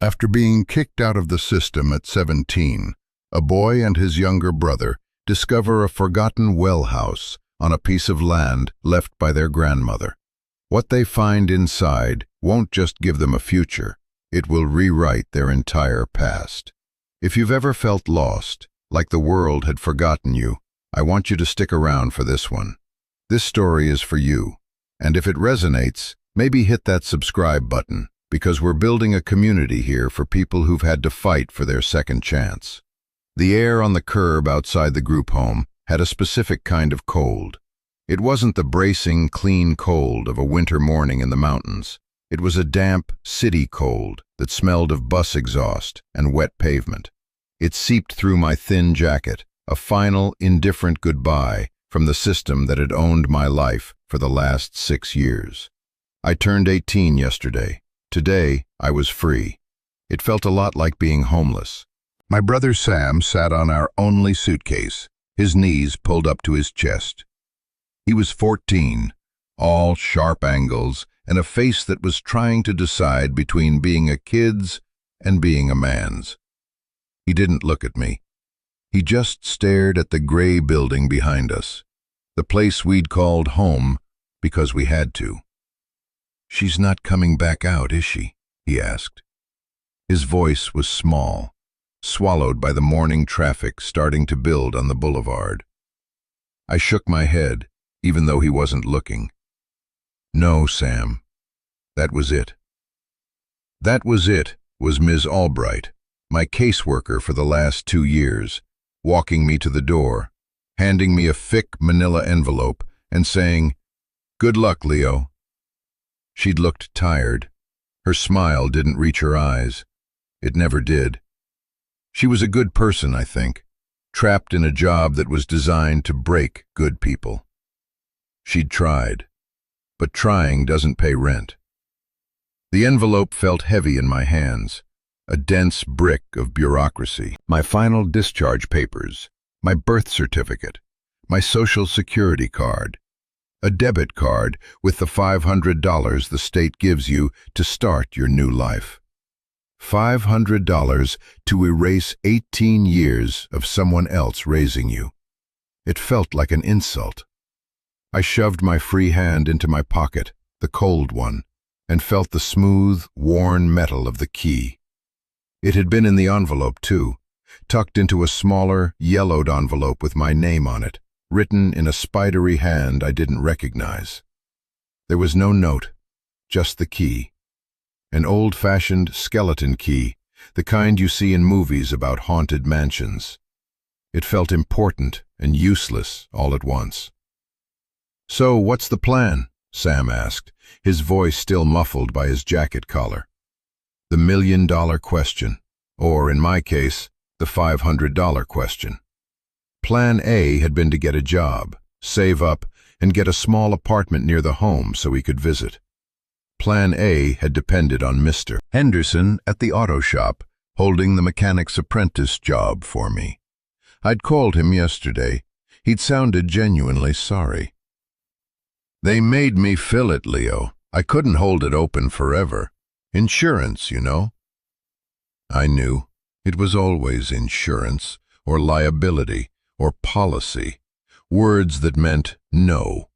After being kicked out of the system at 17, a boy and his younger brother discover a forgotten well house on a piece of land left by their grandmother. What they find inside won't just give them a future, it will rewrite their entire past. If you've ever felt lost, like the world had forgotten you, I want you to stick around for this one. This story is for you, and if it resonates, maybe hit that subscribe button, because we're building a community here for people who've had to fight for their second chance. The air on the curb outside the group home had a specific kind of cold. It wasn't the bracing, clean cold of a winter morning in the mountains. It was a damp, city cold that smelled of bus exhaust and wet pavement. It seeped through my thin jacket, a final, indifferent goodbye from the system that had owned my life for the last 6 years. I turned 18 yesterday. Today, I was free. It felt a lot like being homeless. My brother Sam sat on our only suitcase, his knees pulled up to his chest. He was 14, all sharp angles, and a face that was trying to decide between being a kid's and being a man's. He didn't look at me. He just stared at the gray building behind us, the place we'd called home because we had to. "She's not coming back out, is she?" he asked. His voice was small, swallowed by the morning traffic starting to build on the boulevard. I shook my head, even though he wasn't looking. "No, Sam. That was it." That was it was Ms. Albright, my caseworker for the last 2 years, walking me to the door, handing me a thick manila envelope and saying, "Good luck, Leo." She'd looked tired. Her smile didn't reach her eyes. It never did. She was a good person, I think, trapped in a job that was designed to break good people. She'd tried, but trying doesn't pay rent. The envelope felt heavy in my hands, a dense brick of bureaucracy. My final discharge papers, my birth certificate, my social security card, a debit card with the $500 the state gives you to start your new life. $500 to erase 18 years of someone else raising you. It felt like an insult. I shoved my free hand into my pocket, the cold one, and felt the smooth, worn metal of the key. It had been in the envelope, too, tucked into a smaller, yellowed envelope with my name on it, written in a spidery hand I didn't recognize. There was no note, just the key. An old-fashioned skeleton key, the kind you see in movies about haunted mansions. It felt important and useless all at once. "So, what's the plan?" Sam asked, his voice still muffled by his jacket collar. The million-dollar question, or in my case, the $500 question. Plan A had been to get a job, save up, and get a small apartment near the home so he could visit. Plan A had depended on Mr. Henderson at the auto shop, holding the mechanic's apprentice job for me. I'd called him yesterday. He'd sounded genuinely sorry. "They made me fill it, Leo. I couldn't hold it open forever. Insurance, you know." I knew. It was always insurance, or liability, or policy, words that meant no.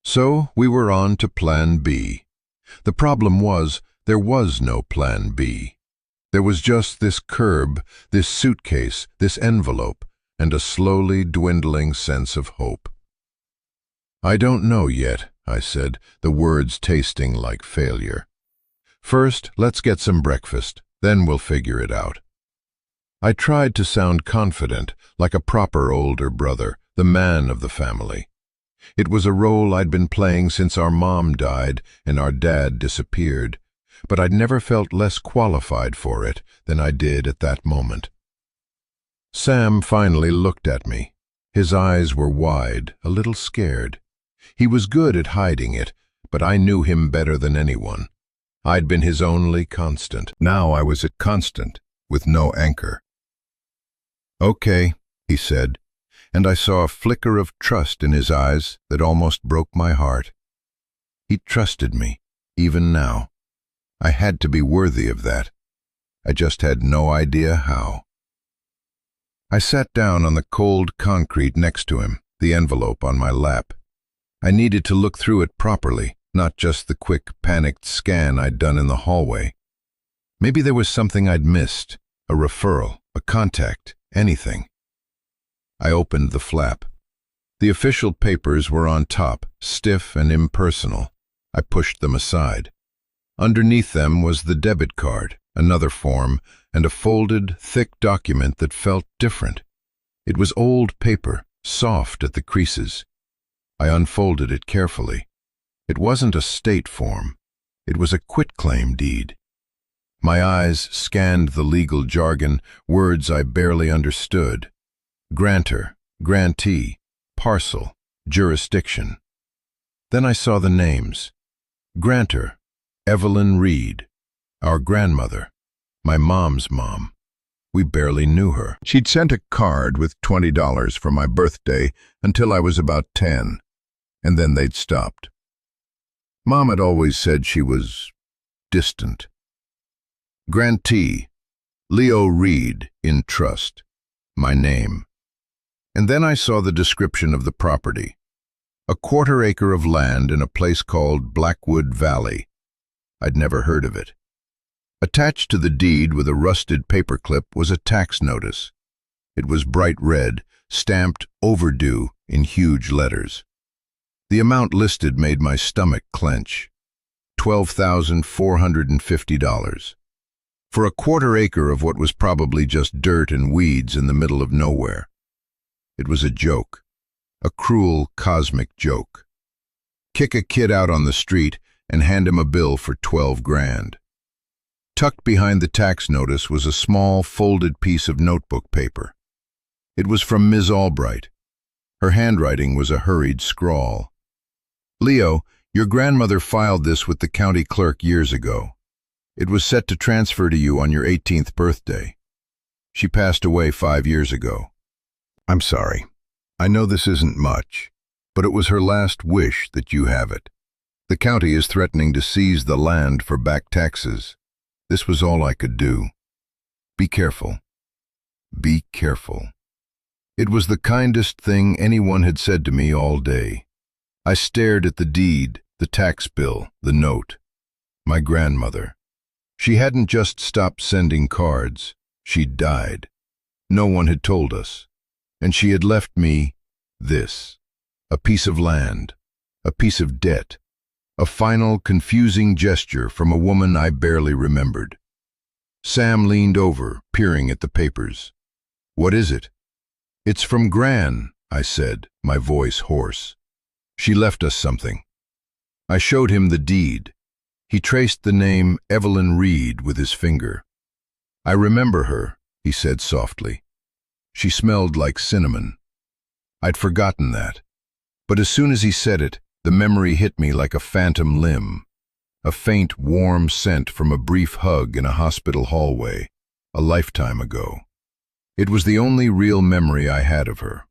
So we were on to Plan B. The problem was, there was no Plan B. There was just this curb, this suitcase, this envelope, and a slowly dwindling sense of hope. "I don't know yet," I said, the words tasting like failure. "First, let's get some breakfast, then we'll figure it out." I tried to sound confident, like a proper older brother, the man of the family. It was a role I'd been playing since our mom died and our dad disappeared, but I'd never felt less qualified for it than I did at that moment. Sam finally looked at me. His eyes were wide, a little scared. He was good at hiding it, but I knew him better than anyone. I'd been his only constant. Now I was at constant, with no anchor. "Okay," he said, and I saw a flicker of trust in his eyes that almost broke my heart. He trusted me, even now. I had to be worthy of that. I just had no idea how. I sat down on the cold concrete next to him, the envelope on my lap. I needed to look through it properly, not just the quick, panicked scan I'd done in the hallway. Maybe there was something I'd missed, a referral, a contact, anything. I opened the flap. The official papers were on top, stiff and impersonal. I pushed them aside. Underneath them was the debit card, another form, and a folded, thick document that felt different. It was old paper, soft at the creases. I unfolded it carefully. It wasn't a state form. It was a quitclaim deed. My eyes scanned the legal jargon, words I barely understood. Grantor, grantee, parcel, jurisdiction. Then I saw the names. Grantor, Evelyn Reed, our grandmother, my mom's mom. We barely knew her. She'd sent a card with $20 for my birthday until I was about 10, and then they'd stopped. Mom had always said she was distant. Grantee, Leo Reed, in trust, my name. And then I saw the description of the property. A 1/4 acre of land in a place called Blackwood Valley. I'd never heard of it. Attached to the deed with a rusted paperclip was a tax notice. It was bright red, stamped overdue in huge letters. The amount listed made my stomach clench. $12,450. For a 1/4 acre of what was probably just dirt and weeds in the middle of nowhere. It was a joke. A cruel, cosmic joke. Kick a kid out on the street and hand him a bill for 12 grand. Tucked behind the tax notice was a small, folded piece of notebook paper. It was from Ms. Albright. Her handwriting was a hurried scrawl. Leo, your grandmother filed this with the county clerk years ago. It was set to transfer to you on your 18th birthday. She passed away 5 years ago. I'm sorry. I know this isn't much, but it was her last wish that you have it. The county is threatening to seize the land for back taxes. This was all I could do. Be careful. Be careful. It was the kindest thing anyone had said to me all day. I stared at the deed, the tax bill, the note. My grandmother. She hadn't just stopped sending cards. She'd died. No one had told us. And she had left me this. A piece of land. A piece of debt. A final, confusing gesture from a woman I barely remembered. Sam leaned over, peering at the papers. What is it? It's from Gran, I said, my voice hoarse. She left us something. I showed him the deed. He traced the name Evelyn Reed with his finger. I remember her, he said softly. She smelled like cinnamon. I'd forgotten that. But as soon as he said it, the memory hit me like a phantom limb. A faint, warm scent from a brief hug in a hospital hallway, a lifetime ago. It was the only real memory I had of her.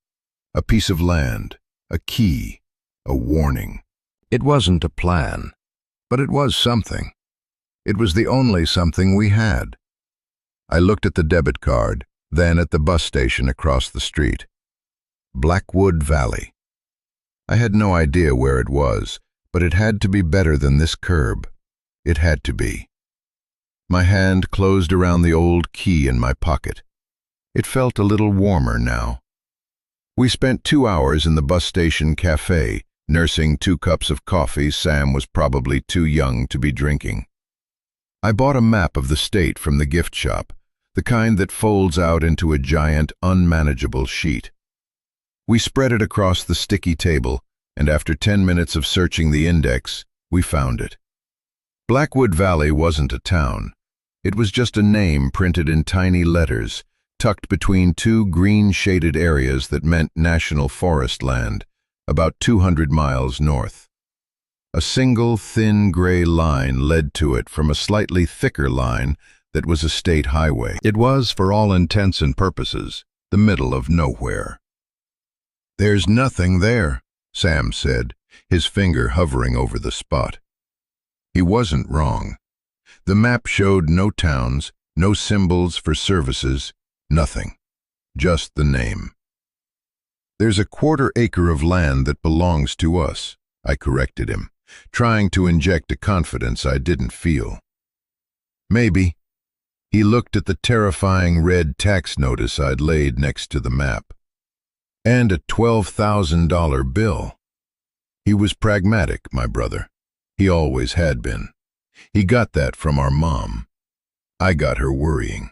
A piece of land, a key, a warning. It wasn't a plan, but it was something. It was the only something we had. I looked at the debit card, then at the bus station across the street. Blackwood Valley. I had no idea where it was, but it had to be better than this curb. It had to be. My hand closed around the old key in my pocket. It felt a little warmer now. We spent 2 hours in the bus station cafe, nursing 2 cups of coffee Sam was probably too young to be drinking. I bought a map of the state from the gift shop, the kind that folds out into a giant, unmanageable sheet. We spread it across the sticky table, and after 10 minutes of searching the index, we found it. Blackwood Valley wasn't a town. It was just a name printed in tiny letters, tucked between 2 green-shaded areas that meant national forest land, about 200 miles north. A single, thin gray line led to it from a slightly thicker line that was a state highway. It was, for all intents and purposes, the middle of nowhere. There's nothing there, Sam said, his finger hovering over the spot. He wasn't wrong. The map showed no towns, No symbols for services, nothing. Just the name. "There's a quarter-acre of land that belongs to us," I corrected him, trying to inject a confidence I didn't feel. "Maybe." He looked at the terrifying red tax notice I'd laid next to the map. And a $12,000 bill. He was pragmatic, my brother. He always had been. He got that from our mom. I got her worrying.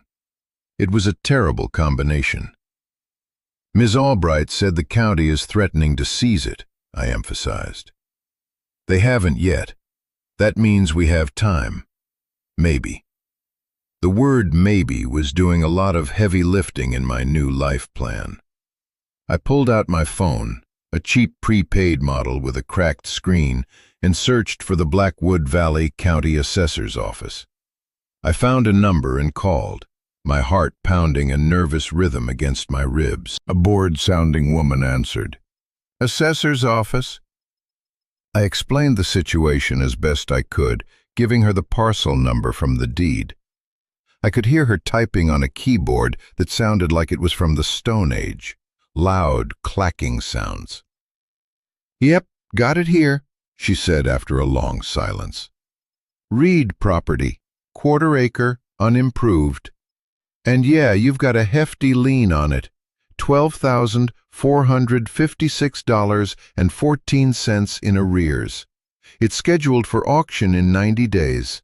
It was a terrible combination. "Ms. Albright said the county is threatening to seize it," I emphasized. "They haven't yet. That means we have time. Maybe." The word maybe was doing a lot of heavy lifting in my new life plan. I pulled out my phone, a cheap prepaid model with a cracked screen, and searched for the Blackwood Valley County Assessor's office. I found a number and called, my heart pounding a nervous rhythm against my ribs. A bored-sounding woman answered. "Assessor's office?" I explained the situation as best I could, giving her the parcel number from the deed. I could hear her typing on a keyboard that sounded like it was from the Stone Age. Loud, clacking sounds. "Yep, got it here," she said after a long silence. "Reed property, quarter-acre, unimproved. And yeah, you've got a hefty lien on it, $12,456.14 in arrears. It's scheduled for auction in 90 days.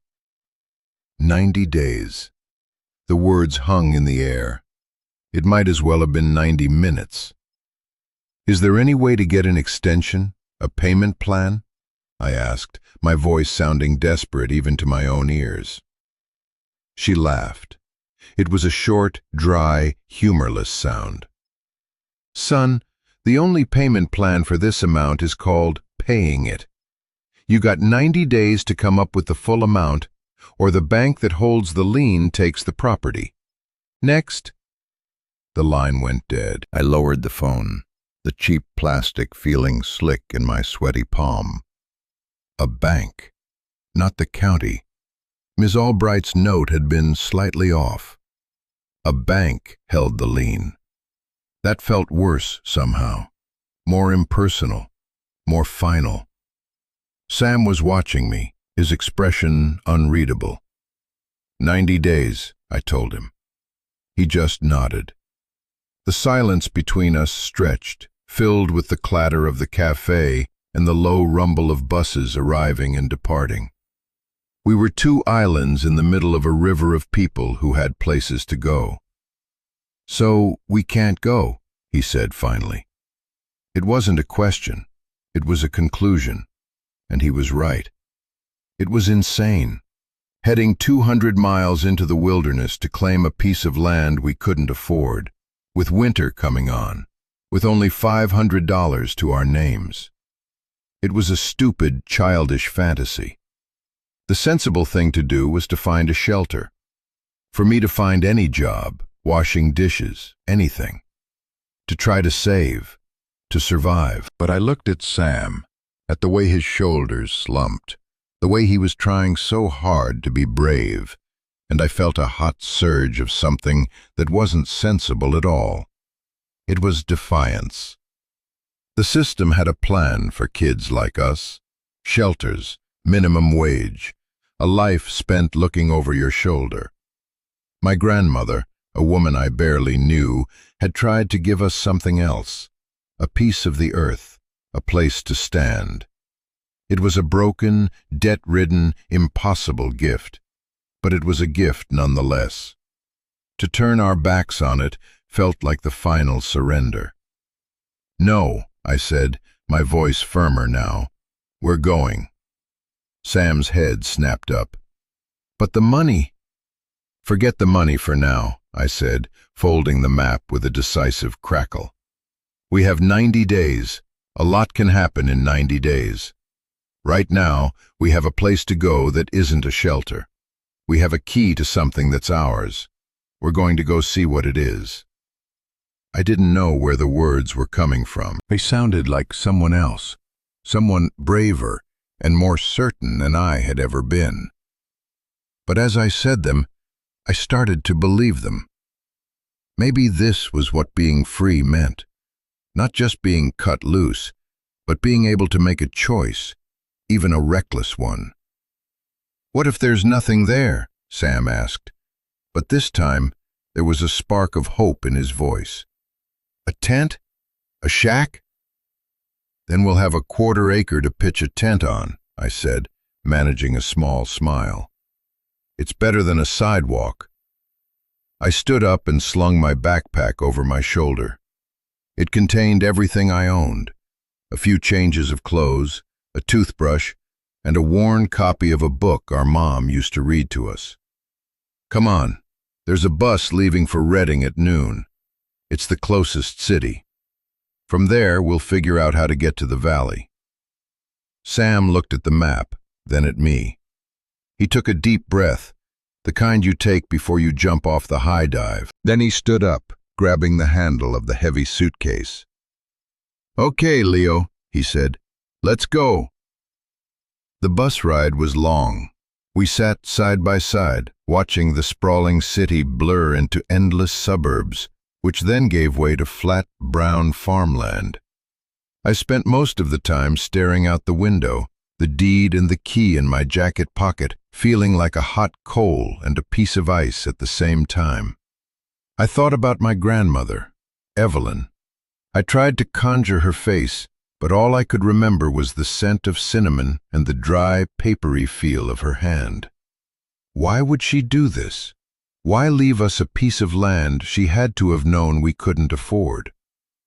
90 days. The words hung in the air. It might as well have been 90 minutes. "Is there any way to get an extension, a payment plan?" I asked, my voice sounding desperate even to my own ears. She laughed. It was a short, dry, humorless sound. "Son, the only payment plan for this amount is called paying it. You got 90 days to come up with the full amount, or the bank that holds the lien takes the property. Next." The line went dead. I lowered the phone, the cheap plastic feeling slick in my sweaty palm. A bank, not the county. Ms. Albright's note had been slightly off. A bank held the lien. That felt worse somehow, more impersonal, more final. Sam was watching me, his expression unreadable. 90 days, I told him. He just nodded. The silence between us stretched, filled with the clatter of the cafe and the low rumble of buses arriving and departing. We were two islands in the middle of a river of people who had places to go. "So we can't go," he said finally. It wasn't a question, it was a conclusion, and he was right. It was insane. Heading 200 miles into the wilderness to claim a piece of land we couldn't afford, with winter coming on, with only $500 to our names. It was a stupid, childish fantasy. The sensible thing to do was to find a shelter. For me to find any job, washing dishes, anything. To try to save, to survive. But I looked at Sam, at the way his shoulders slumped, the way he was trying so hard to be brave, and I felt a hot surge of something that wasn't sensible at all. It was defiance. The system had a plan for kids like us. Shelters, minimum wage, a life spent looking over your shoulder. My grandmother, a woman I barely knew, had tried to give us something else, a piece of the earth, a place to stand. It was a broken, debt-ridden, impossible gift, but it was a gift nonetheless. To turn our backs on it felt like the final surrender. "No," I said, my voice firmer now. "We're going." Sam's head snapped up. "But the money." "Forget the money for now," I said, folding the map with a decisive crackle. "We have 90 days. A lot can happen in 90 days. Right now, we have a place to go that isn't a shelter. We have a key to something that's ours. We're going to go see what it is." I didn't know where the words were coming from. They sounded like someone else, someone braver and more certain than I had ever been. But as I said them, I started to believe them. Maybe this was what being free meant. Not just being cut loose, but being able to make a choice, even a reckless one. "What if there's nothing there?" Sam asked. But this time, there was a spark of hope in his voice. "A tent? A shack?" "Then we'll have a quarter-acre to pitch a tent on," I said, managing a small smile. "It's better than a sidewalk." I stood up and slung my backpack over my shoulder. It contained everything I owned: a few changes of clothes, a toothbrush, and a worn copy of a book our mom used to read to us. "Come on, there's a bus leaving for Reading at noon. It's the closest city. From there, we'll figure out how to get to the valley." Sam looked at the map, then at me. He took a deep breath, the kind you take before you jump off the high dive. Then he stood up, grabbing the handle of the heavy suitcase. "Okay, Leo," he said, "let's go." The bus ride was long. We sat side by side, watching the sprawling city blur into endless suburbs, which then gave way to flat, brown farmland. I spent most of the time staring out the window, the deed and the key in my jacket pocket, feeling like a hot coal and a piece of ice at the same time. I thought about my grandmother, Evelyn. I tried to conjure her face, but all I could remember was the scent of cinnamon and the dry, papery feel of her hand. Why would she do this? Why leave us a piece of land she had to have known we couldn't afford?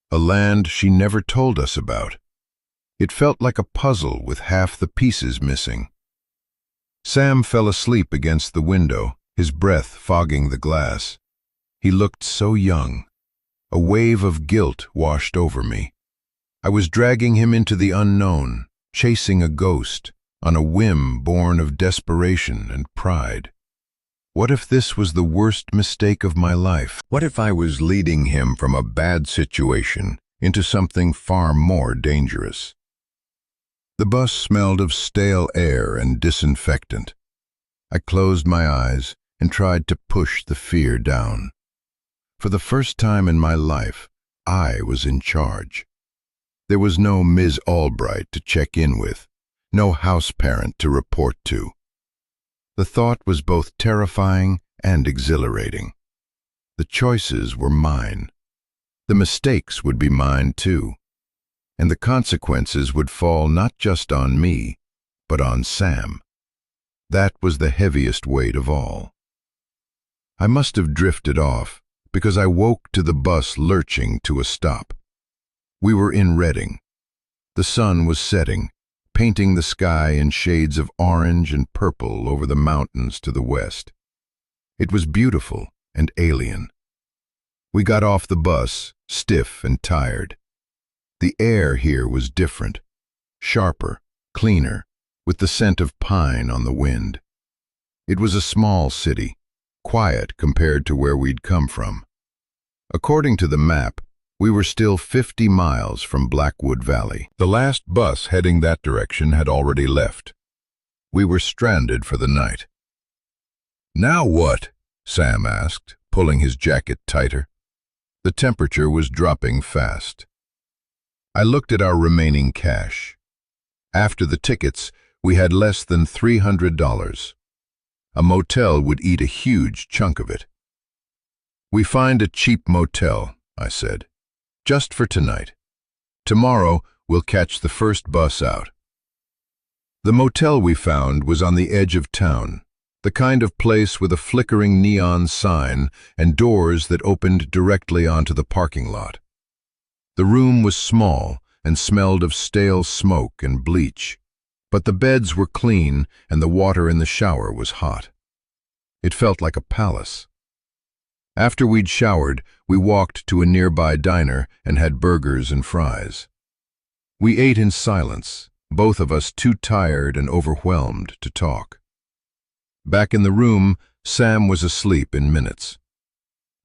A land she never told us about. It felt like a puzzle with half the pieces missing. Sam fell asleep against the window, his breath fogging the glass. He looked so young. A wave of guilt washed over me. I was dragging him into the unknown, chasing a ghost, on a whim born of desperation and pride. What if this was the worst mistake of my life? What if I was leading him from a bad situation into something far more dangerous? The bus smelled of stale air and disinfectant. I closed my eyes and tried to push the fear down. For the first time in my life, I was in charge. There was no Ms. Albright to check in with, no house parent to report to. The thought was both terrifying and exhilarating. The choices were mine. The mistakes would be mine too. And the consequences would fall not just on me, but on Sam. That was the heaviest weight of all. I must have drifted off, because I woke to the bus lurching to a stop. We were in Reading. The sun was setting, painting the sky in shades of orange and purple over the mountains to the west. It was beautiful and alien. We got off the bus, stiff and tired. The air here was different, sharper, cleaner, with the scent of pine on the wind. It was a small city, quiet compared to where we'd come from. According to the map, we were still 50 miles from Blackwood Valley. The last bus heading that direction had already left. We were stranded for the night. "Now what?" Sam asked, pulling his jacket tighter. The temperature was dropping fast. I looked at our remaining cash. After the tickets, we had less than $300. A motel would eat a huge chunk of it. "We find a cheap motel," I said. "Just for tonight. Tomorrow, we'll catch the first bus out." The motel we found was on the edge of town, the kind of place with a flickering neon sign and doors that opened directly onto the parking lot. The room was small and smelled of stale smoke and bleach, but the beds were clean and the water in the shower was hot. It felt like a palace. After we'd showered, we walked to a nearby diner and had burgers and fries. We ate in silence, both of us too tired and overwhelmed to talk. Back in the room, Sam was asleep in minutes.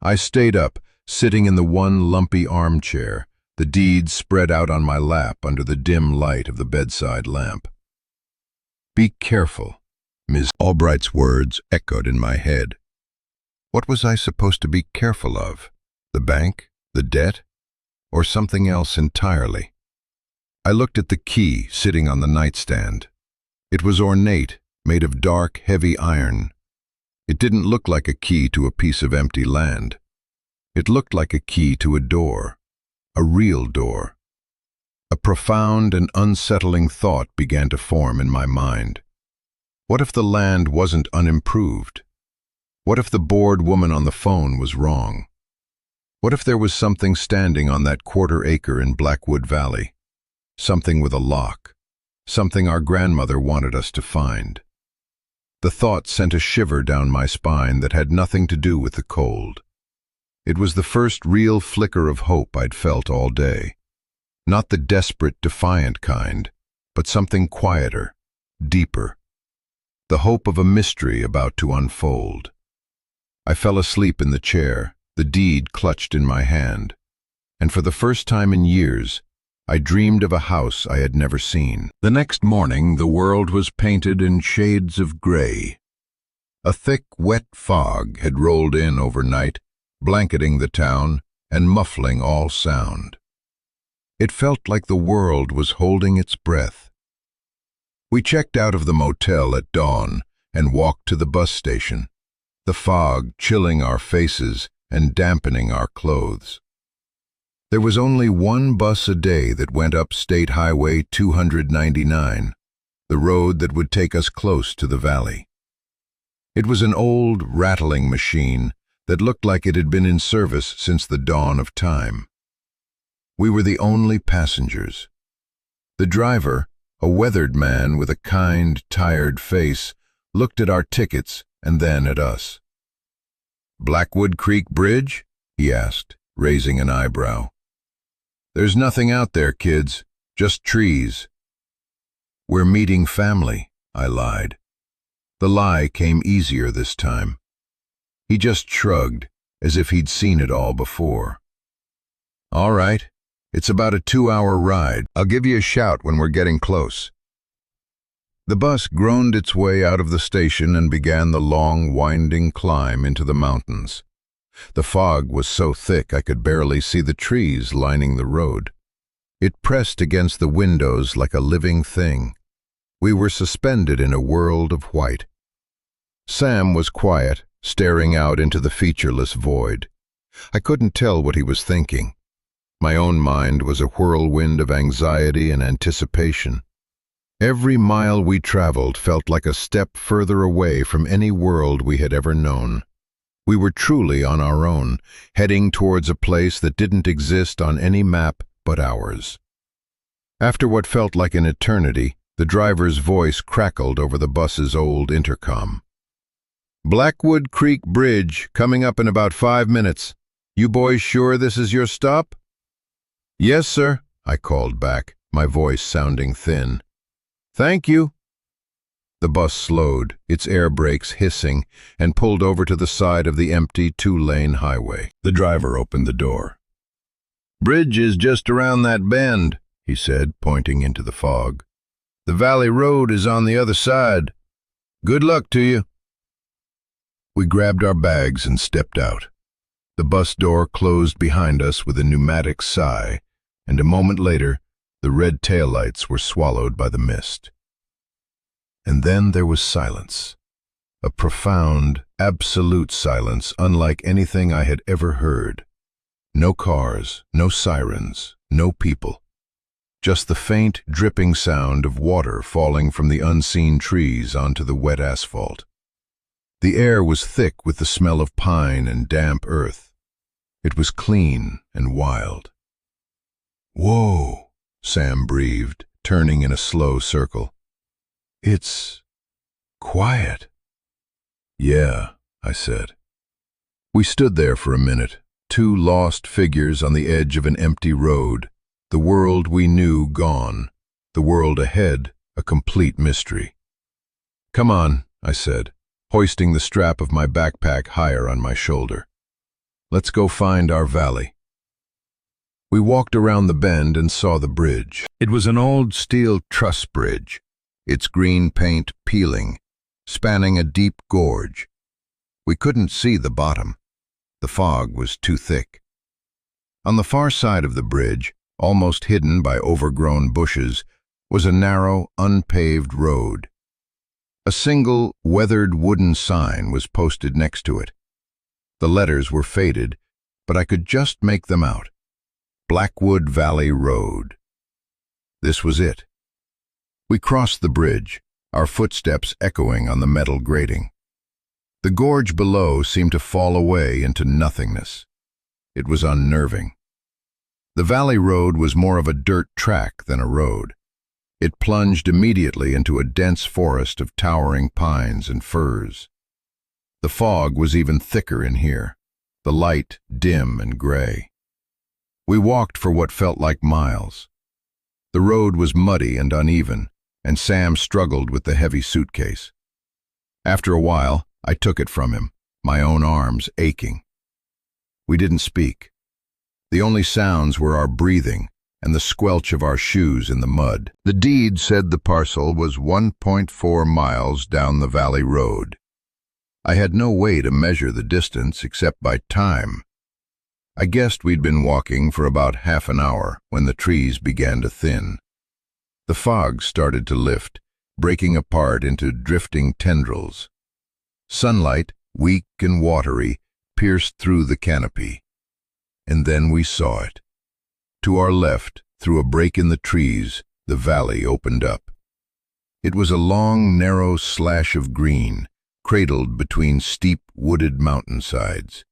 I stayed up, sitting in the one lumpy armchair, the deeds spread out on my lap under the dim light of the bedside lamp. "Be careful," Ms. Albright's words echoed in my head. What was I supposed to be careful of? The bank? The debt? Or something else entirely? I looked at the key sitting on the nightstand. It was ornate, made of dark, heavy iron. It didn't look like a key to a piece of empty land. It looked like a key to a door, a real door. A profound and unsettling thought began to form in my mind. What if the land wasn't unimproved? What if the bored woman on the phone was wrong? What if there was something standing on that quarter-acre in Blackwood Valley? Something with a lock. Something our grandmother wanted us to find. The thought sent a shiver down my spine that had nothing to do with the cold. It was the first real flicker of hope I'd felt all day. Not the desperate, defiant kind, but something quieter, deeper. The hope of a mystery about to unfold. I fell asleep in the chair, the deed clutched in my hand, and for the first time in years, I dreamed of a house I had never seen. The next morning, the world was painted in shades of gray. A thick, wet fog had rolled in overnight, blanketing the town and muffling all sound. It felt like the world was holding its breath. We checked out of the motel at dawn and walked to the bus station, the fog chilling our faces and dampening our clothes. There was only one bus a day that went up State Highway 299, the road that would take us close to the valley. It was an old, rattling machine that looked like it had been in service since the dawn of time. We were the only passengers. The driver, a weathered man with a kind, tired face, looked at our tickets and then at us. "Blackwood Creek Bridge?" he asked, raising an eyebrow. "There's nothing out there, kids, just trees." "We're meeting family," I lied. The lie came easier this time. He just shrugged, as if he'd seen it all before. "All right, it's about a 2-hour ride. I'll give you a shout when we're getting close." The bus groaned its way out of the station and began the long, winding climb into the mountains. The fog was so thick I could barely see the trees lining the road. It pressed against the windows like a living thing. We were suspended in a world of white. Sam was quiet, staring out into the featureless void. I couldn't tell what he was thinking. My own mind was a whirlwind of anxiety and anticipation. Every mile we traveled felt like a step further away from any world we had ever known. We were truly on our own, heading towards a place that didn't exist on any map but ours. After what felt like an eternity, the driver's voice crackled over the bus's old intercom. "Blackwood Creek Bridge, coming up in about 5 minutes. You boys sure this is your stop?" "Yes, sir," I called back, my voice sounding thin. "Thank you." The bus slowed, its air brakes hissing, and pulled over to the side of the empty 2-lane highway. The driver opened the door. "Bridge is just around that bend," he said, pointing into the fog. "The valley road is on the other side. Good luck to you." We grabbed our bags and stepped out. The bus door closed behind us with a pneumatic sigh, and a moment later, the red taillights were swallowed by the mist. And then there was silence. A profound, absolute silence unlike anything I had ever heard. No cars, no sirens, no people. Just the faint, dripping sound of water falling from the unseen trees onto the wet asphalt. The air was thick with the smell of pine and damp earth. It was clean and wild. "Whoa," Sam breathed, turning in a slow circle. "It's quiet." "Yeah," I said. We stood there for a minute, 2 lost figures on the edge of an empty road, the world we knew gone, the world ahead a complete mystery. "Come on," I said, hoisting the strap of my backpack higher on my shoulder. "Let's go find our valley." We walked around the bend and saw the bridge. It was an old steel truss bridge, its green paint peeling, spanning a deep gorge. We couldn't see the bottom. The fog was too thick. On the far side of the bridge, almost hidden by overgrown bushes, was a narrow, unpaved road. A single, weathered wooden sign was posted next to it. The letters were faded, but I could just make them out. Blackwood Valley Road. This was it. We crossed the bridge, our footsteps echoing on the metal grating. The gorge below seemed to fall away into nothingness. It was unnerving. The valley road was more of a dirt track than a road. It plunged immediately into a dense forest of towering pines and firs. The fog was even thicker in here, the light dim and gray. We walked for what felt like miles. The road was muddy and uneven, and Sam struggled with the heavy suitcase. After a while, I took it from him, my own arms aching. We didn't speak. The only sounds were our breathing and the squelch of our shoes in the mud. The deed said the parcel was 1.4 miles down the valley road. I had no way to measure the distance except by time. I guessed we'd been walking for about half an hour when the trees began to thin. The fog started to lift, breaking apart into drifting tendrils. Sunlight, weak and watery, pierced through the canopy. And then we saw it. To our left, through a break in the trees, the valley opened up. It was a long, narrow slash of green, cradled between steep, wooded mountainsides.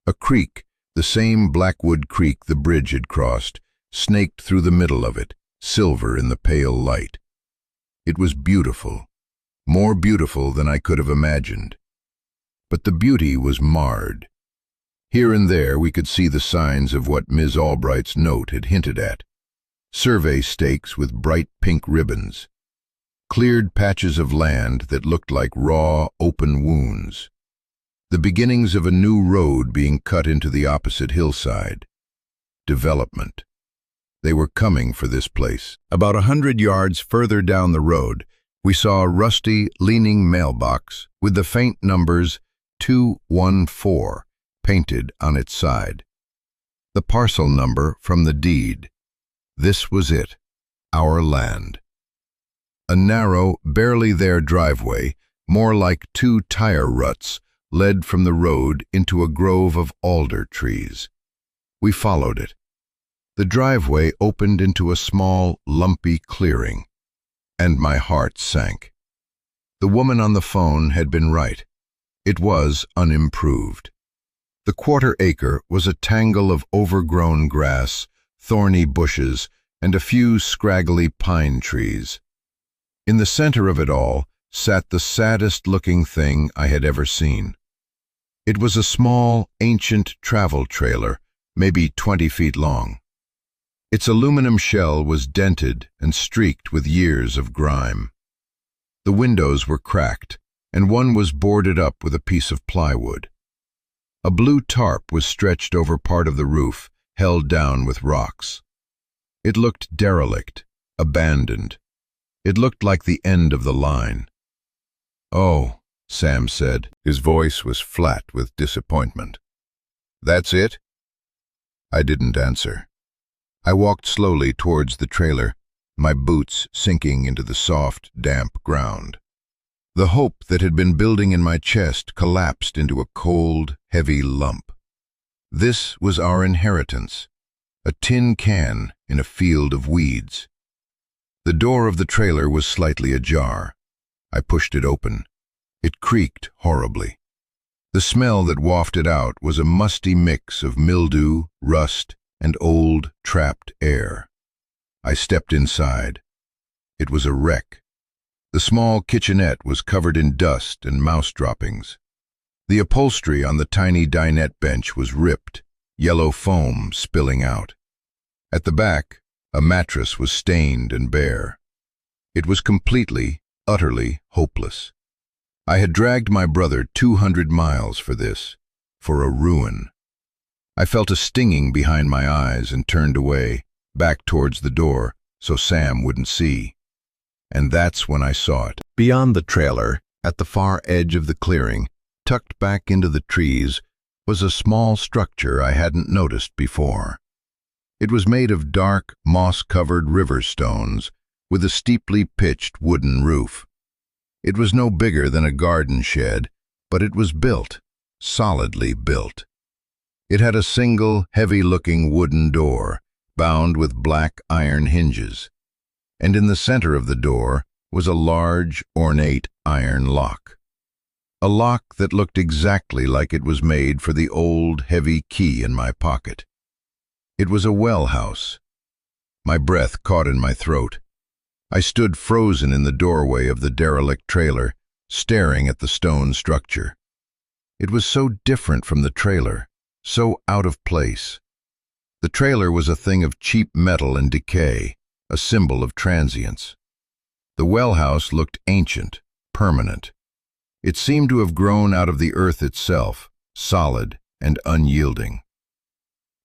A creek, the same Blackwood Creek the bridge had crossed, snaked through the middle of it, silver in the pale light. It was beautiful, more beautiful than I could have imagined. But the beauty was marred. Here and there we could see the signs of what Ms. Albright's note had hinted at. Survey stakes with bright pink ribbons. Cleared patches of land that looked like raw, open wounds. The beginnings of a new road being cut into the opposite hillside. Development. They were coming for this place. About 100 yards further down the road, we saw a rusty, leaning mailbox with the faint numbers 214 painted on its side. The parcel number from the deed. This was it, our land. A narrow, barely there driveway, more like 2 tire ruts, led from the road into a grove of alder trees. We followed it. The driveway opened into a small, lumpy clearing, and my heart sank. The woman on the phone had been right. It was unimproved. The quarter-acre was a tangle of overgrown grass, thorny bushes, and a few scraggly pine trees. In the center of it all sat the saddest-looking thing I had ever seen. It was a small, ancient travel trailer, maybe 20 feet long. Its aluminum shell was dented and streaked with years of grime. The windows were cracked, and one was boarded up with a piece of plywood. A blue tarp was stretched over part of the roof, held down with rocks. It looked derelict, abandoned. It looked like the end of the line. "Oh," Sam said. His voice was flat with disappointment. "That's it?" I didn't answer. I walked slowly towards the trailer, my boots sinking into the soft, damp ground. The hope that had been building in my chest collapsed into a cold, heavy lump. This was our inheritance, a tin can in a field of weeds. The door of the trailer was slightly ajar. I pushed it open. It creaked horribly. The smell that wafted out was a musty mix of mildew, rust, and old, trapped air. I stepped inside. It was a wreck. The small kitchenette was covered in dust and mouse droppings. The upholstery on the tiny dinette bench was ripped, yellow foam spilling out. At the back, a mattress was stained and bare. It was completely, utterly hopeless. I had dragged my brother 200 miles for this, for a ruin. I felt a stinging behind my eyes and turned away, back towards the door, so Sam wouldn't see. And that's when I saw it. Beyond the trailer, at the far edge of the clearing, tucked back into the trees, was a small structure I hadn't noticed before. It was made of dark, moss-covered river stones with a steeply pitched wooden roof. It was no bigger than a garden shed, but it was built, solidly built. It had a single, heavy-looking wooden door, bound with black iron hinges, and in the center of the door was a large, ornate iron lock. A lock that looked exactly like it was made for the old, heavy key in my pocket. It was a well house. My breath caught in my throat. I stood frozen in the doorway of the derelict trailer, staring at the stone structure. It was so different from the trailer, so out of place. The trailer was a thing of cheap metal and decay, a symbol of transience. The well house looked ancient, permanent. It seemed to have grown out of the earth itself, solid and unyielding.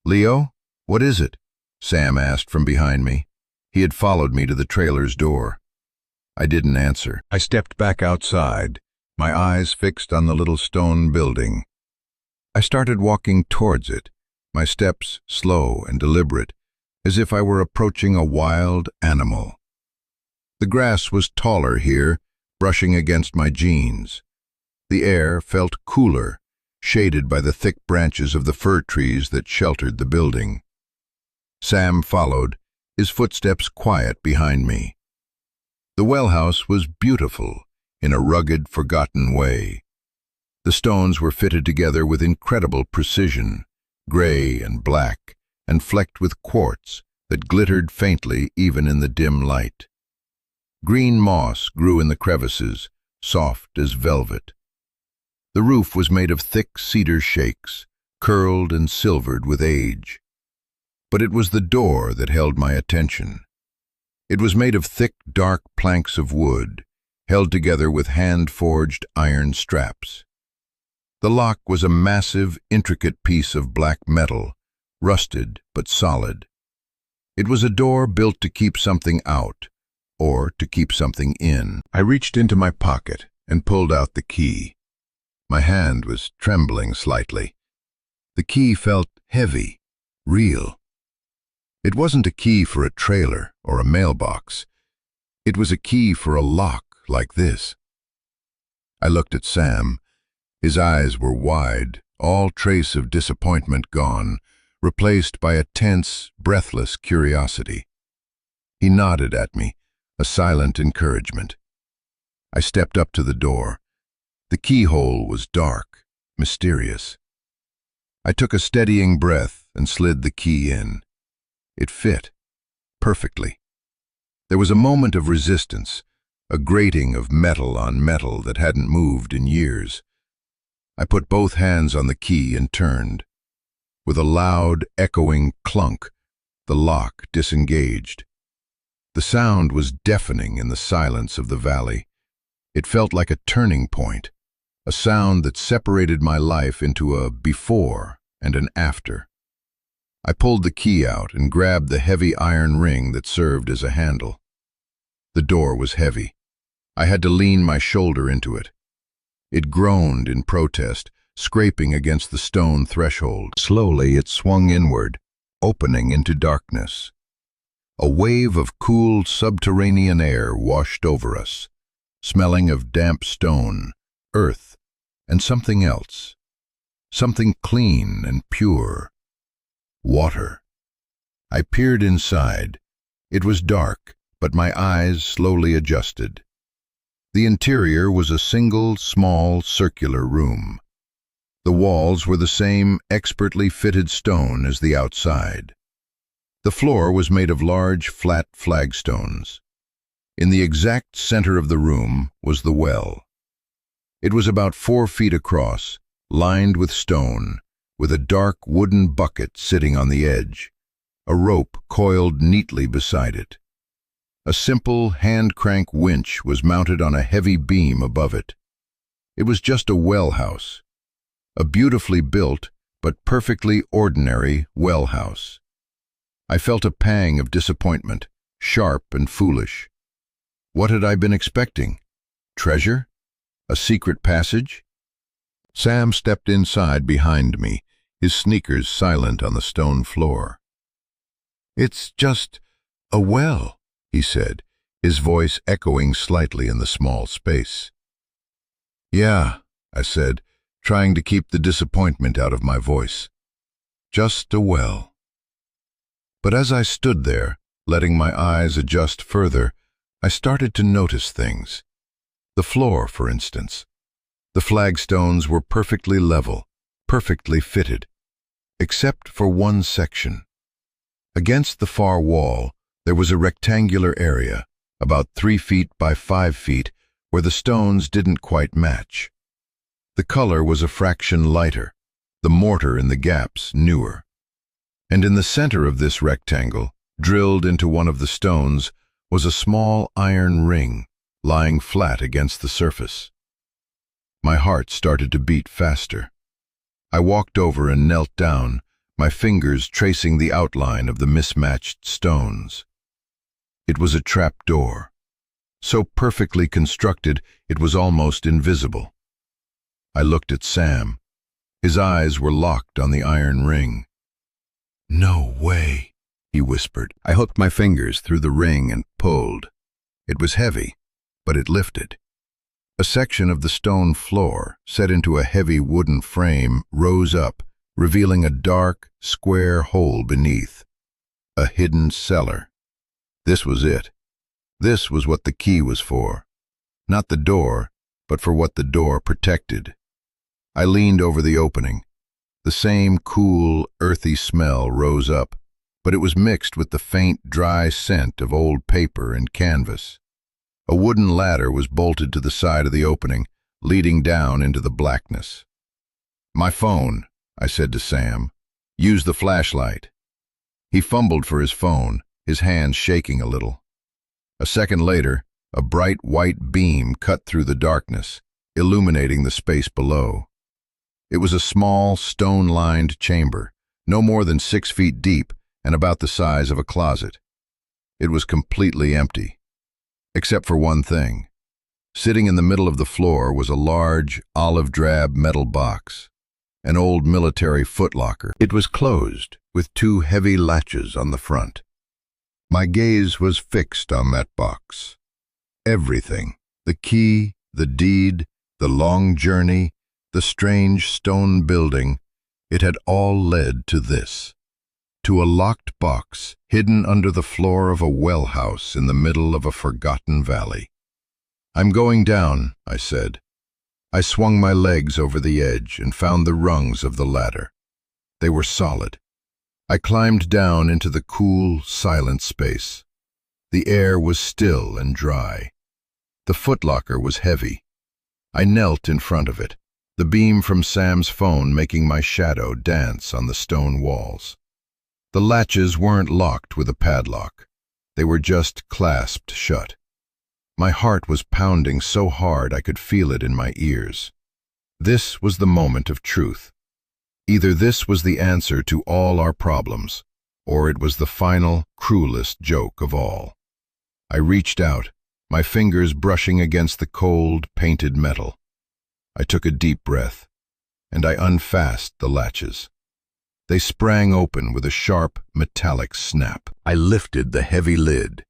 "Leo, what is it?" Sam asked from behind me. He had followed me to the trailer's door. I didn't answer. I stepped back outside, my eyes fixed on the little stone building. I started walking towards it, my steps slow and deliberate, as if I were approaching a wild animal. The grass was taller here, brushing against my jeans. The air felt cooler, shaded by the thick branches of the fir trees that sheltered the building. Sam followed, his footsteps quiet behind me. The well house was beautiful, in a rugged, forgotten way. The stones were fitted together with incredible precision, gray and black, and flecked with quartz that glittered faintly even in the dim light. Green moss grew in the crevices, soft as velvet. The roof was made of thick cedar shakes, curled and silvered with age. But it was the door that held my attention. It was made of thick, dark planks of wood, held together with hand-forged iron straps. The lock was a massive, intricate piece of black metal, rusted but solid. It was a door built to keep something out, or to keep something in. I reached into my pocket and pulled out the key. My hand was trembling slightly. The key felt heavy, real. It wasn't a key for a trailer or a mailbox. It was a key for a lock like this. I looked at Sam. His eyes were wide, all trace of disappointment gone, replaced by a tense, breathless curiosity. He nodded at me, a silent encouragement. I stepped up to the door. The keyhole was dark, mysterious. I took a steadying breath and slid the key in. It fit, perfectly. There was a moment of resistance, a grating of metal on metal that hadn't moved in years. I put both hands on the key and turned. With a loud, echoing clunk, the lock disengaged. The sound was deafening in the silence of the valley. It felt like a turning point, a sound that separated my life into a before and an after. I pulled the key out and grabbed the heavy iron ring that served as a handle. The door was heavy. I had to lean my shoulder into it. It groaned in protest, scraping against the stone threshold. Slowly it swung inward, opening into darkness. A wave of cool subterranean air washed over us, smelling of damp stone, earth, and something else. Something clean and pure. Water. I peered inside. It was dark, but my eyes slowly adjusted. The interior was a single, small, circular room. The walls were the same expertly fitted stone as the outside. The floor was made of large, flat flagstones. In the exact center of the room was the well. It was about 4 feet across, lined with stone, with a dark wooden bucket sitting on the edge, a rope coiled neatly beside it. A simple hand-crank winch was mounted on a heavy beam above it. It was just a well house, a beautifully built but perfectly ordinary well house. I felt a pang of disappointment, sharp and foolish. What had I been expecting? Treasure? A secret passage? Sam stepped inside behind me, his sneakers silent on the stone floor. "It's just a well," he said, his voice echoing slightly in the small space. "Yeah," I said, trying to keep the disappointment out of my voice. "Just a well." But as I stood there, letting my eyes adjust further, I started to notice things. The floor, for instance. The flagstones were perfectly level, perfectly fitted, except for one section. Against the far wall, there was a rectangular area, about 3 feet by 5 feet, where the stones didn't quite match. The color was a fraction lighter, the mortar in the gaps newer. And in the center of this rectangle, drilled into one of the stones, was a small iron ring, lying flat against the surface. My heart started to beat faster. I walked over and knelt down, my fingers tracing the outline of the mismatched stones. It was a trap door, so perfectly constructed it was almost invisible. I looked at Sam. His eyes were locked on the iron ring. "No way," he whispered. I hooked my fingers through the ring and pulled. It was heavy, but it lifted. A section of the stone floor, set into a heavy wooden frame, rose up, revealing a dark, square hole beneath. A hidden cellar. This was it. This was what the key was for. Not the door, but for what the door protected. I leaned over the opening. The same cool, earthy smell rose up, but it was mixed with the faint, dry scent of old paper and canvas. A wooden ladder was bolted to the side of the opening, leading down into the blackness. "My phone," I said to Sam. "Use the flashlight." He fumbled for his phone, his hands shaking a little. A second later, a bright white beam cut through the darkness, illuminating the space below. It was a small, stone-lined chamber, no more than 6 feet deep and about the size of a closet. It was completely empty, except for one thing. Sitting in the middle of the floor was a large, olive-drab metal box, an old military footlocker. It was closed, with 2 heavy latches on the front. My gaze was fixed on that box. Everything, the key, the deed, the long journey, the strange stone building, it had all led to this. To a locked box hidden under the floor of a well house in the middle of a forgotten valley. "I'm going down," I said. I swung my legs over the edge and found the rungs of the ladder. They were solid. I climbed down into the cool, silent space. The air was still and dry. The footlocker was heavy. I knelt in front of it, the beam from Sam's phone making my shadow dance on the stone walls. The latches weren't locked with a padlock. They were just clasped shut. My heart was pounding so hard I could feel it in my ears. This was the moment of truth. Either this was the answer to all our problems, or it was the final, cruelest joke of all. I reached out, my fingers brushing against the cold, painted metal. I took a deep breath, and I unfastened the latches. They sprang open with a sharp, metallic snap. I lifted the heavy lid.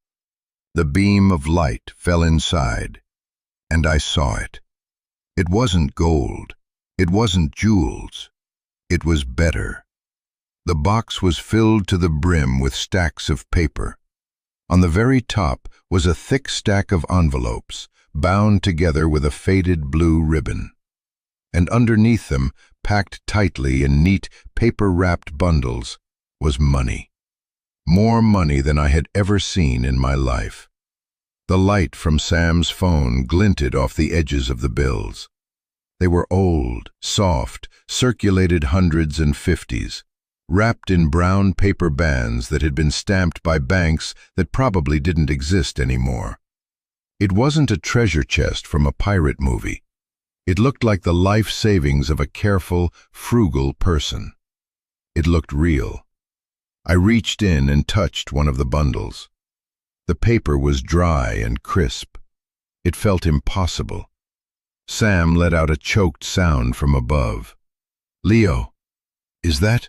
The beam of light fell inside, and I saw it. It wasn't gold. It wasn't jewels. It was better. The box was filled to the brim with stacks of paper. On the very top was a thick stack of envelopes, bound together with a faded blue ribbon. And underneath them, packed tightly in neat, paper-wrapped bundles, was money. More money than I had ever seen in my life. The light from Sam's phone glinted off the edges of the bills. They were old, soft, circulated hundreds and fifties, wrapped in brown paper bands that had been stamped by banks that probably didn't exist anymore. It wasn't a treasure chest from a pirate movie. It looked like the life savings of a careful, frugal person. It looked real. I reached in and touched one of the bundles. The paper was dry and crisp. It felt impossible. Sam let out a choked sound from above. "Leo, is that?"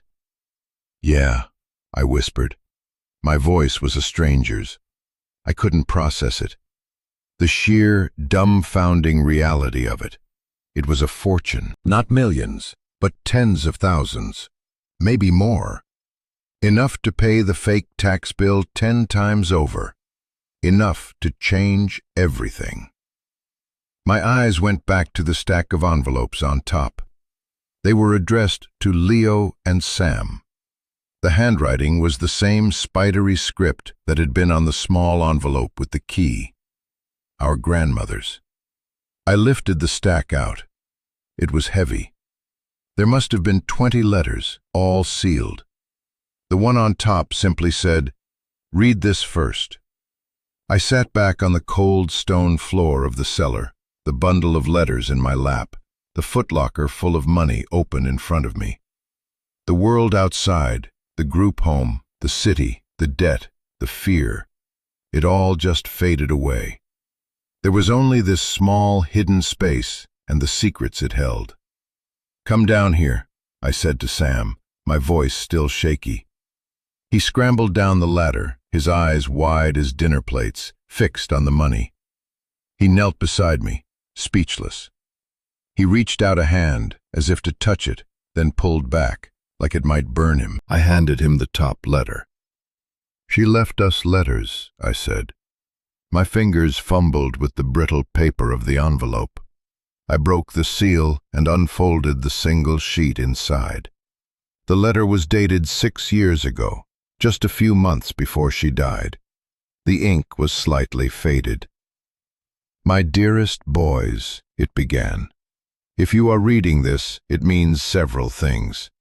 "Yeah," I whispered. My voice was a stranger's. I couldn't process it. The sheer, dumbfounding reality of it. It was a fortune. Not millions, but tens of thousands. Maybe more. Enough to pay the fake tax bill 10 times over. Enough to change everything. My eyes went back to the stack of envelopes on top. They were addressed to Leo and Sam. The handwriting was the same spidery script that had been on the small envelope with the key. Our grandmother's. I lifted the stack out. It was heavy. There must have been 20 letters, all sealed. The one on top simply said, "Read this first." I sat back on the cold stone floor of the cellar, the bundle of letters in my lap, the footlocker full of money open in front of me. The world outside, the group home, the city, the debt, the fear, it all just faded away. There was only this small, hidden space and the secrets it held. "Come down here," I said to Sam, my voice still shaky. He scrambled down the ladder, his eyes wide as dinner plates, fixed on the money. He knelt beside me, speechless. He reached out a hand, as if to touch it, then pulled back, like it might burn him. I handed him the top letter. "She left us letters," I said. My fingers fumbled with the brittle paper of the envelope. I broke the seal and unfolded the single sheet inside. The letter was dated 6 years ago, just a few months before she died. The ink was slightly faded. "My dearest boys," it began. "If you are reading this, it means several things.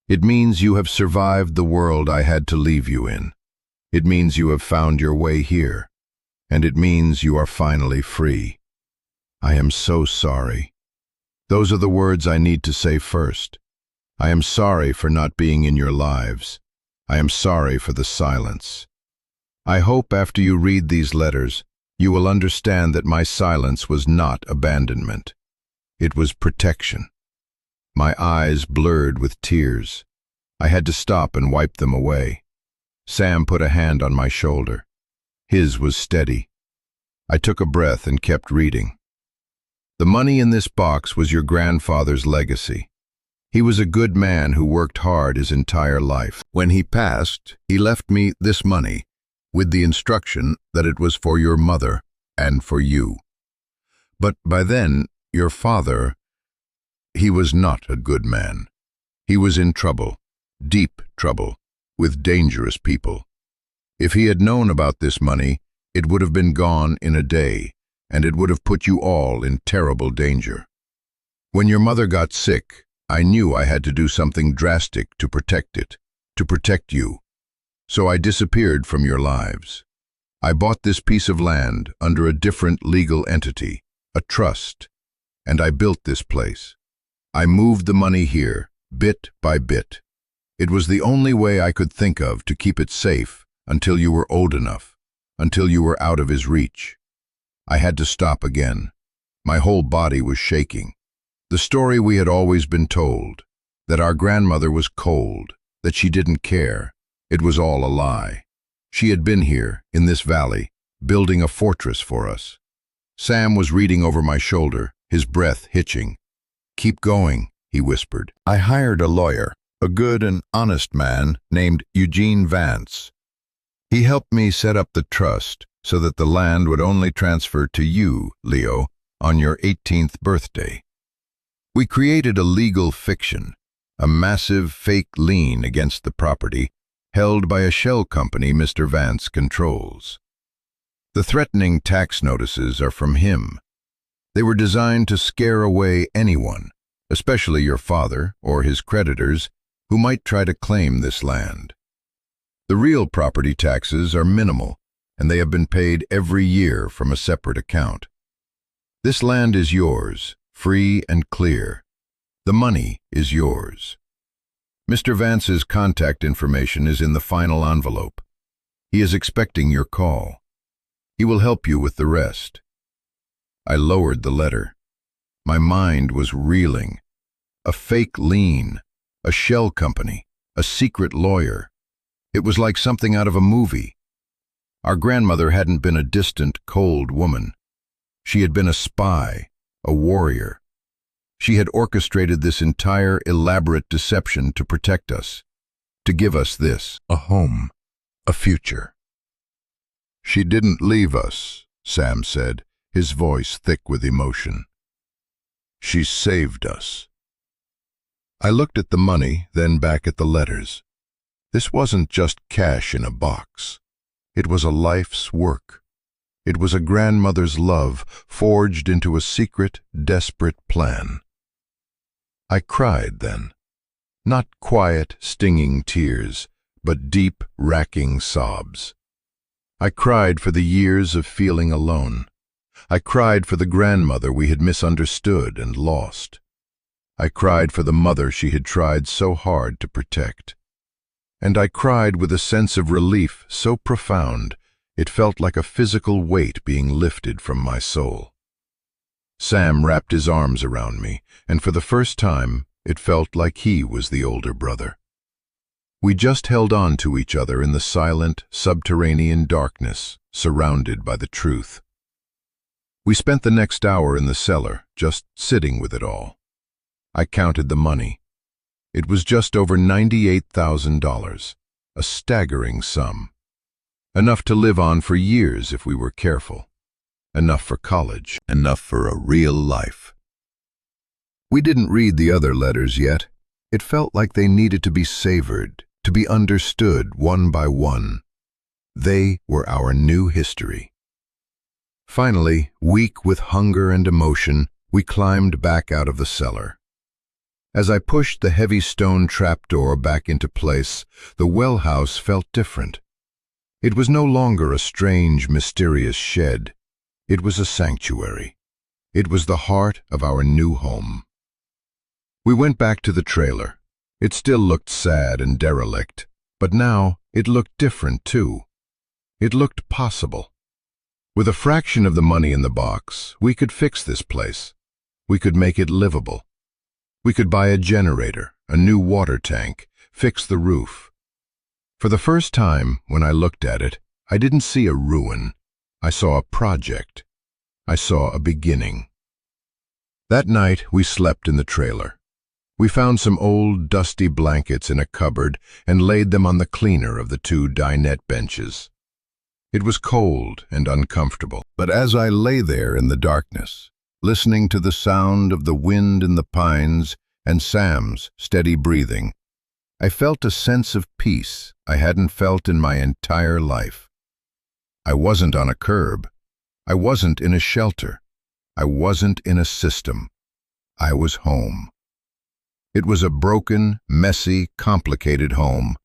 It means you have survived the world I had to leave you in. It means you have found your way here. And it means you are finally free. I am so sorry. Those are the words I need to say first. I am sorry for not being in your lives. I am sorry for the silence. I hope after you read these letters, you will understand that my silence was not abandonment. It was protection." My eyes blurred with tears. I had to stop and wipe them away. Sam put a hand on my shoulder. His was steady. I took a breath and kept reading. "The money in this box was your grandfather's legacy. He was a good man who worked hard his entire life. When he passed, he left me this money, with the instruction that it was for your mother and for you. But by then, your father, he was not a good man. He was in trouble, deep trouble, with dangerous people. If he had known about this money, it would have been gone in a day, and it would have put you all in terrible danger. When your mother got sick, I knew I had to do something drastic to protect it, to protect you. So I disappeared from your lives. I bought this piece of land under a different legal entity, a trust, and I built this place. I moved the money here, bit by bit. It was the only way I could think of to keep it safe until you were old enough, until you were out of his reach. I had to stop again. My whole body was shaking. The story we had always been told, that our grandmother was cold, that she didn't care, it was all a lie. She had been here, in this valley, building a fortress for us. Sam was reading over my shoulder, his breath hitching. "Keep going," he whispered. "I hired a lawyer, a good and honest man named Eugene Vance. He helped me set up the trust so that the land would only transfer to you, Leo, on your 18th birthday. We created a legal fiction, a massive fake lien against the property held by a shell company Mr. Vance controls. The threatening tax notices are from him. They were designed to scare away anyone, especially your father or his creditors, who might try to claim this land. The real property taxes are minimal, and they have been paid every year from a separate account. This land is yours, free and clear. The money is yours. Mr. Vance's contact information is in the final envelope. He is expecting your call. He will help you with the rest." I lowered the letter. My mind was reeling. A fake lien, a shell company, a secret lawyer. It was like something out of a movie. Our grandmother hadn't been a distant, cold woman. She had been a spy, a warrior. She had orchestrated this entire elaborate deception to protect us, to give us this, a home, a future. "She didn't leave us," Sam said, his voice thick with emotion. "She saved us." I looked at the money, then back at the letters. This wasn't just cash in a box. It was a life's work. It was a grandmother's love forged into a secret, desperate plan. I cried then. Not quiet, stinging tears, but deep, racking sobs. I cried for the years of feeling alone. I cried for the grandmother we had misunderstood and lost. I cried for the mother she had tried so hard to protect. And I cried with a sense of relief so profound, it felt like a physical weight being lifted from my soul. Sam wrapped his arms around me, and for the first time, it felt like he was the older brother. We just held on to each other in the silent, subterranean darkness, surrounded by the truth. We spent the next hour in the cellar, just sitting with it all. I counted the money. It was just over $98,000, a staggering sum. Enough to live on for years if we were careful. Enough for college, enough for a real life. We didn't read the other letters yet. It felt like they needed to be savored, to be understood one by one. They were our new history. Finally, weak with hunger and emotion, we climbed back out of the cellar. As I pushed the heavy stone trapdoor back into place, the well house felt different. It was no longer a strange, mysterious shed. It was a sanctuary. It was the heart of our new home. We went back to the trailer. It still looked sad and derelict, but now it looked different too. It looked possible. With a fraction of the money in the box, we could fix this place. We could make it livable. We could buy a generator, a new water tank, fix the roof. For the first time, when I looked at it, I didn't see a ruin. I saw a project. I saw a beginning. That night, we slept in the trailer. We found some old, dusty blankets in a cupboard and laid them on the cleaner of the two dinette benches. It was cold and uncomfortable, but as I lay there in the darkness, listening to the sound of the wind in the pines and Sam's steady breathing, I felt a sense of peace I hadn't felt in my entire life. I wasn't on a curb. I wasn't in a shelter. I wasn't in a system. I was home. It was a broken, messy, complicated home,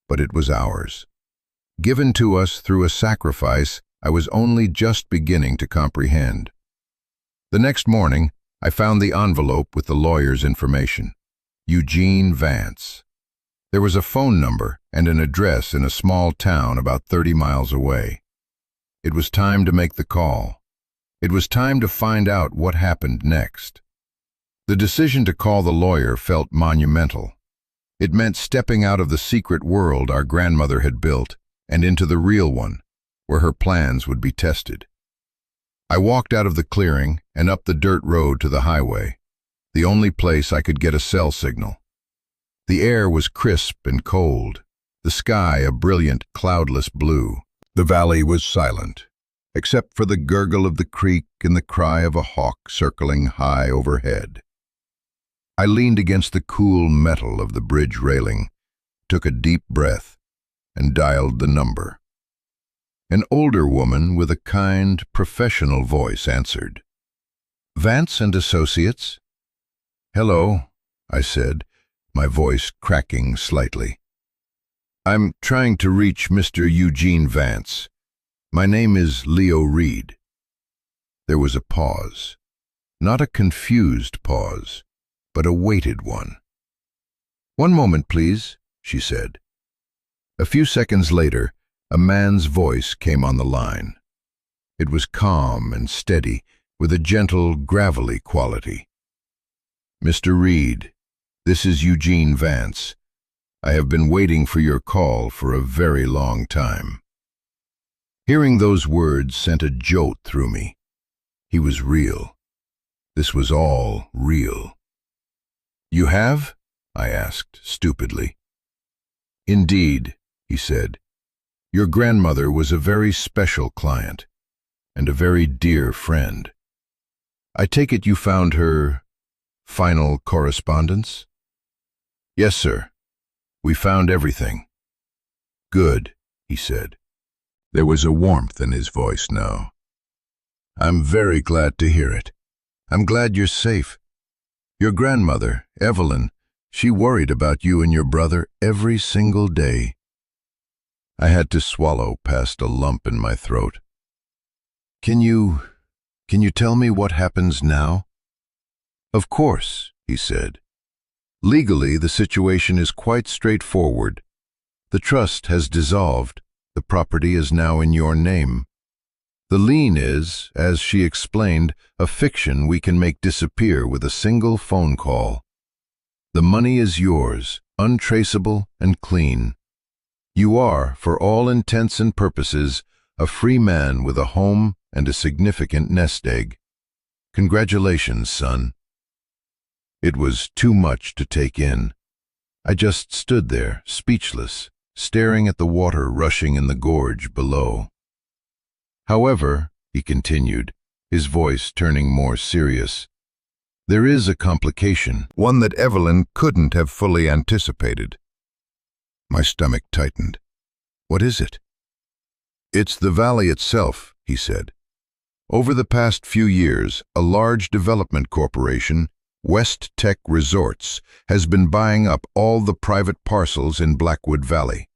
but it was ours. Given to us through a sacrifice I was only just beginning to comprehend. The next morning, I found the envelope with the lawyer's information. Eugene Vance. There was a phone number and an address in a small town about 30 miles away. It was time to make the call. It was time to find out what happened next. The decision to call the lawyer felt monumental. It meant stepping out of the secret world our grandmother had built and into the real one, where her plans would be tested. I walked out of the clearing and up the dirt road to the highway, the only place I could get a cell signal. The air was crisp and cold, the sky a brilliant, cloudless blue. The valley was silent, except for the gurgle of the creek and the cry of a hawk circling high overhead. I leaned against the cool metal of the bridge railing, took a deep breath, and dialed the number. An older woman with a kind, professional voice answered. "Vance and Associates?" "Hello," I said, my voice cracking slightly. "I'm trying to reach Mr. Eugene Vance. My name is Leo Reed." There was a pause. Not a confused pause, but a weighted one. "One moment, please," she said. A few seconds later, a man's voice came on the line. It was calm and steady, with a gentle, gravelly quality. Mr. Reed, this is Eugene Vance. I have been waiting for your call for a very long time." Hearing those words sent a jolt through me. He was real. This was all real. "You have?" I asked, stupidly. "Indeed," he said. "Your grandmother was a very special client, and a very dear friend. I take it you found her final correspondence?" "Yes, sir. We found everything." "Good," he said. There was a warmth in his voice now. "I'm very glad to hear it. I'm glad you're safe. Your grandmother, Evelyn, she worried about you and your brother every single day." I had to swallow past a lump in my throat. Can you tell me what happens now?" "Of course," he said. "Legally, the situation is quite straightforward. The trust has dissolved. The property is now in your name. The lien is, as she explained, a fiction we can make disappear with a single phone call. The money is yours, untraceable and clean. You are, for all intents and purposes, a free man with a home and a significant nest egg. Congratulations, son." It was too much to take in. I just stood there, speechless, staring at the water rushing in the gorge below. "However," he continued, his voice turning more serious, "there is a complication, one that Evelyn couldn't have fully anticipated." My stomach tightened. "What is it?" "It's the valley itself," he said. "Over the past few years, a large development corporation, West Tech Resorts, has been buying up all the private parcels in Blackwood Valley.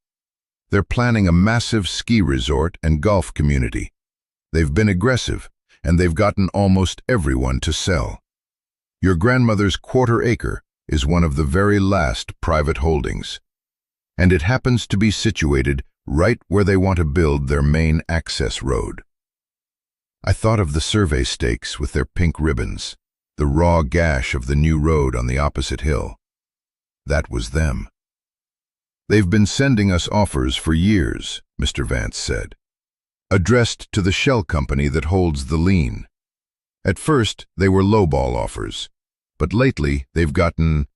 They're planning a massive ski resort and golf community. They've been aggressive, and they've gotten almost everyone to sell. Your grandmother's quarter-acre is one of the very last private holdings, and it happens to be situated right where they want to build their main access road." I thought of the survey stakes with their pink ribbons, the raw gash of the new road on the opposite hill. That was them. "They've been sending us offers for years," Mr. Vance said, "addressed to the shell company that holds the lien. At first, they were lowball offers, but lately they've gotten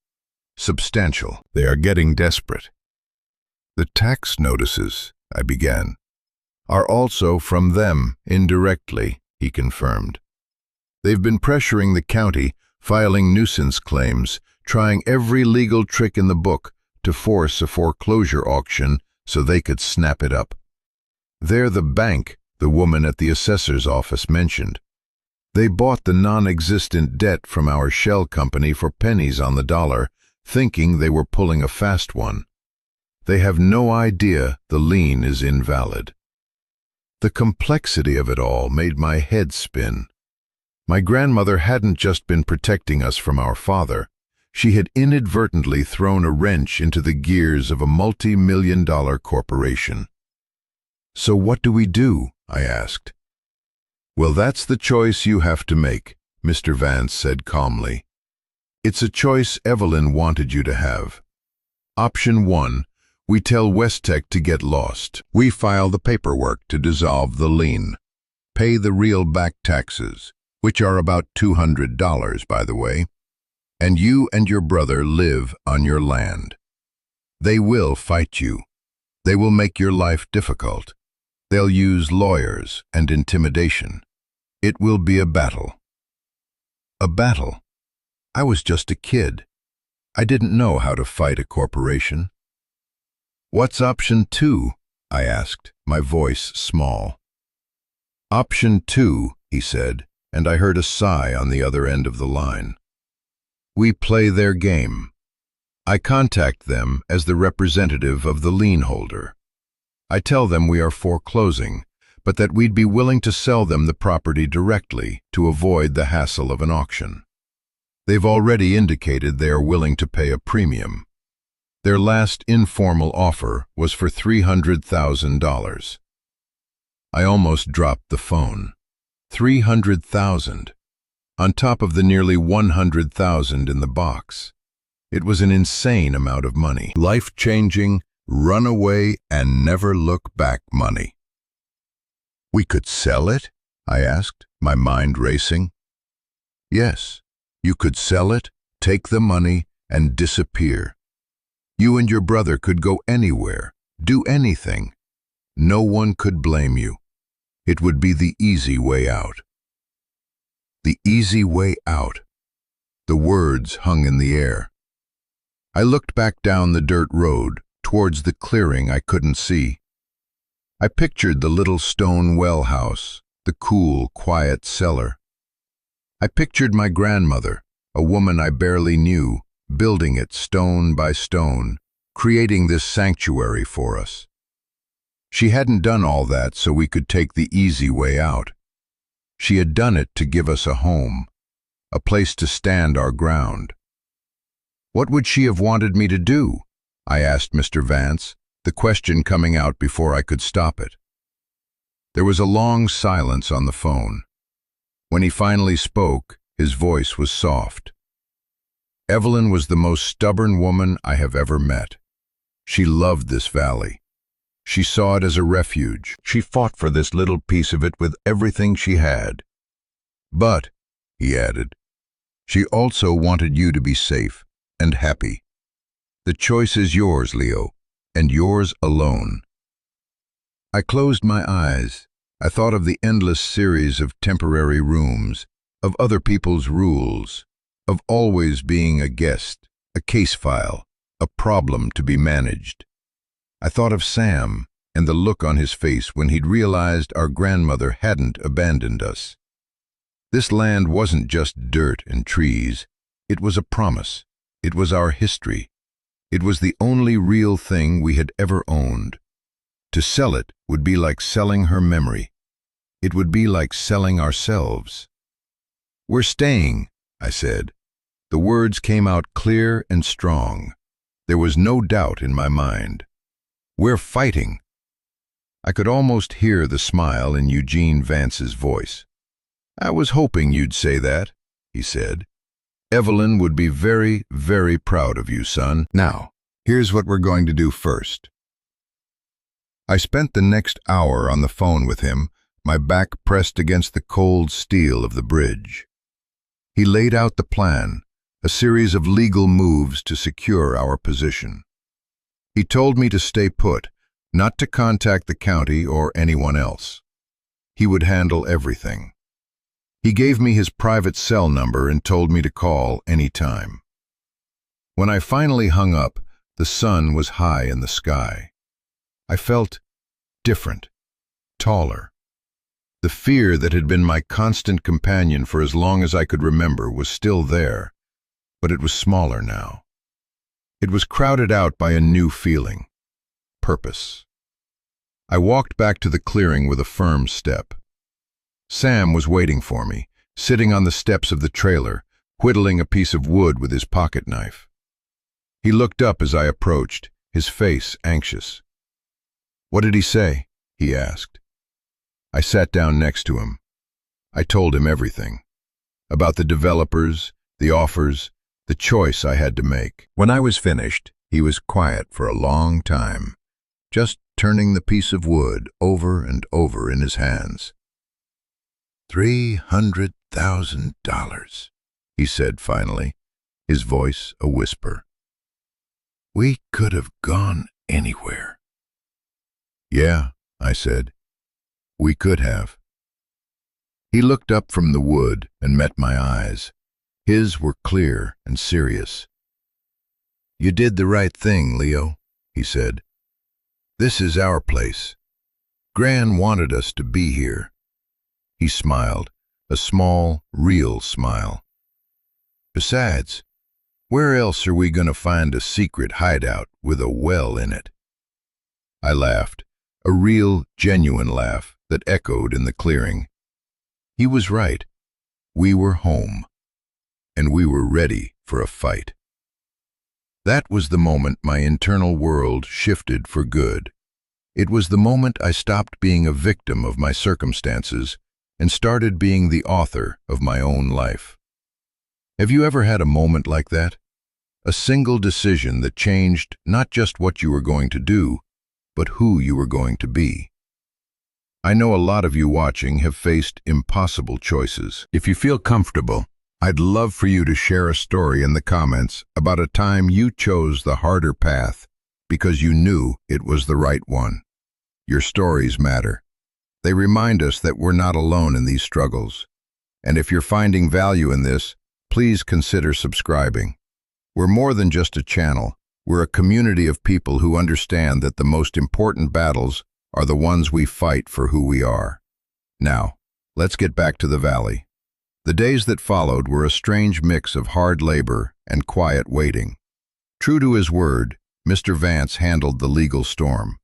substantial. They are getting desperate." "The tax notices," I began, "are also from them, indirectly," he confirmed. "They've been pressuring the county, filing nuisance claims, trying every legal trick in the book to force a foreclosure auction so they could snap it up. They're the bank the woman at the assessor's office mentioned. They bought the non-existent debt from our shell company for pennies on the dollar, thinking they were pulling a fast one. They have no idea the lien is invalid." The complexity of it all made my head spin. My grandmother hadn't just been protecting us from our father. She had inadvertently thrown a wrench into the gears of a multi-million-dollar corporation. "So what do we do?" I asked. "Well, that's the choice you have to make," Mr. Vance said calmly. "It's a choice Evelyn wanted you to have. Option 1, we tell Westtech to get lost. We file the paperwork to dissolve the lien, pay the real back taxes, which are about $200, by the way, and you and your brother live on your land. They will fight you. They will make your life difficult. They'll use lawyers and intimidation. It will be a battle." A battle? I was just a kid. I didn't know how to fight a corporation. "What's option 2?" I asked, my voice small. "Option 2, he said, and I heard a sigh on the other end of the line. "We play their game. I contact them as the representative of the lien holder. I tell them we are foreclosing, but that we'd be willing to sell them the property directly to avoid the hassle of an auction. They've already indicated they are willing to pay a premium. Their last informal offer was for $300,000. I almost dropped the phone. $300,000. on top of the nearly 100,000 in the box. It was an insane amount of money. Life-changing, runaway, and never-look-back money. We could sell it? I asked, my mind racing. Yes, you could sell it, take the money, and disappear. You and your brother could go anywhere, do anything. No one could blame you. It would be the easy way out. The easy way out. The words hung in the air. I looked back down the dirt road, towards the clearing I couldn't see. I pictured the little stone well house, the cool, quiet cellar. I pictured my grandmother, a woman I barely knew, building it stone by stone, creating this sanctuary for us. She hadn't done all that so we could take the easy way out. She had done it to give us a home, a place to stand our ground. What would she have wanted me to do? I asked Mr. Vance, the question coming out before I could stop it. There was a long silence on the phone. When he finally spoke, his voice was soft. Evelyn was the most stubborn woman I have ever met. She loved this valley. She saw it as a refuge. She fought for this little piece of it with everything she had. But, he added, she also wanted you to be safe and happy. The choice is yours, Leo, and yours alone. I closed my eyes. I thought of the endless series of temporary rooms, of other people's rules, of always being a guest, a case file, a problem to be managed. I thought of Sam and the look on his face when he'd realized our grandmother hadn't abandoned us. This land wasn't just dirt and trees. It was a promise. It was our history. It was the only real thing we had ever owned. To sell it would be like selling her memory. It would be like selling ourselves. We're staying, I said. The words came out clear and strong. There was no doubt in my mind. We're fighting. I could almost hear the smile in Eugene Vance's voice. I was hoping you'd say that, he said. Evelyn would be very, very proud of you, son. Now, here's what we're going to do first. I spent the next hour on the phone with him, my back pressed against the cold steel of the bridge. He laid out the plan, a series of legal moves to secure our position. He told me to stay put, not to contact the county or anyone else. He would handle everything. He gave me his private cell number and told me to call any time. When I finally hung up, the sun was high in the sky. I felt different, taller. The fear that had been my constant companion for as long as I could remember was still there, but it was smaller now. It was crowded out by a new feeling, purpose. I walked back to the clearing with a firm step. Sam was waiting for me, sitting on the steps of the trailer, whittling a piece of wood with his pocket knife. He looked up as I approached, his face anxious. "What did he say?" he asked. I sat down next to him. I told him everything. About the developers, the offers, the choice I had to make. When I was finished, he was quiet for a long time, just turning the piece of wood over and over in his hands. $300,000, he said finally, his voice a whisper. We could have gone anywhere. Yeah, I said. We could have. He looked up from the wood and met my eyes. His were clear and serious. You did the right thing, Leo, he said. This is our place. Gran wanted us to be here. He smiled, a small, real smile. Besides, where else are we going to find a secret hideout with a well in it? I laughed, a real, genuine laugh that echoed in the clearing. He was right. We were home, and we were ready for a fight. That was the moment my internal world shifted for good. It was the moment I stopped being a victim of my circumstances and started being the author of my own life. Have you ever had a moment like that? A single decision that changed not just what you were going to do, but who you were going to be. I know a lot of you watching have faced impossible choices. If you feel comfortable, I'd love for you to share a story in the comments about a time you chose the harder path because you knew it was the right one. Your stories matter. They remind us that we're not alone in these struggles. And if you're finding value in this, please consider subscribing. We're more than just a channel. We're a community of people who understand that the most important battles are the ones we fight for who we are. Now, let's get back to the valley. The days that followed were a strange mix of hard labor and quiet waiting. True to his word, Mr. Vance handled the legal storm.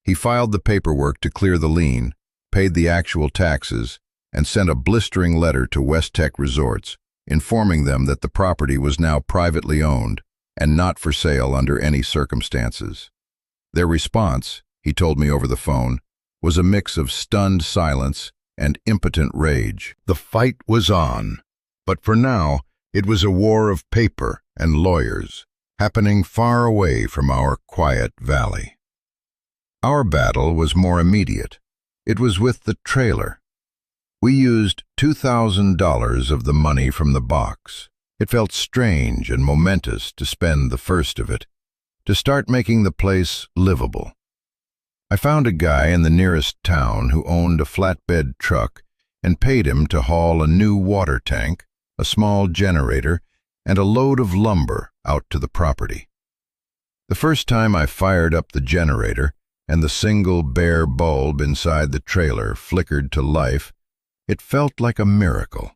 He filed the paperwork to clear the lien, paid the actual taxes, and sent a blistering letter to West Tech Resorts, informing them that the property was now privately owned and not for sale under any circumstances. Their response, he told me over the phone, was a mix of stunned silence and impotent rage. The fight was on, but for now, it was a war of paper and lawyers, happening far away from our quiet valley. Our battle was more immediate. It was with the trailer. We used $2,000 of the money from the box. It felt strange and momentous to spend the first of it, to start making the place livable. I found a guy in the nearest town who owned a flatbed truck and paid him to haul a new water tank, a small generator, and a load of lumber out to the property. The first time I fired up the generator and the single bare bulb inside the trailer flickered to life, it felt like a miracle.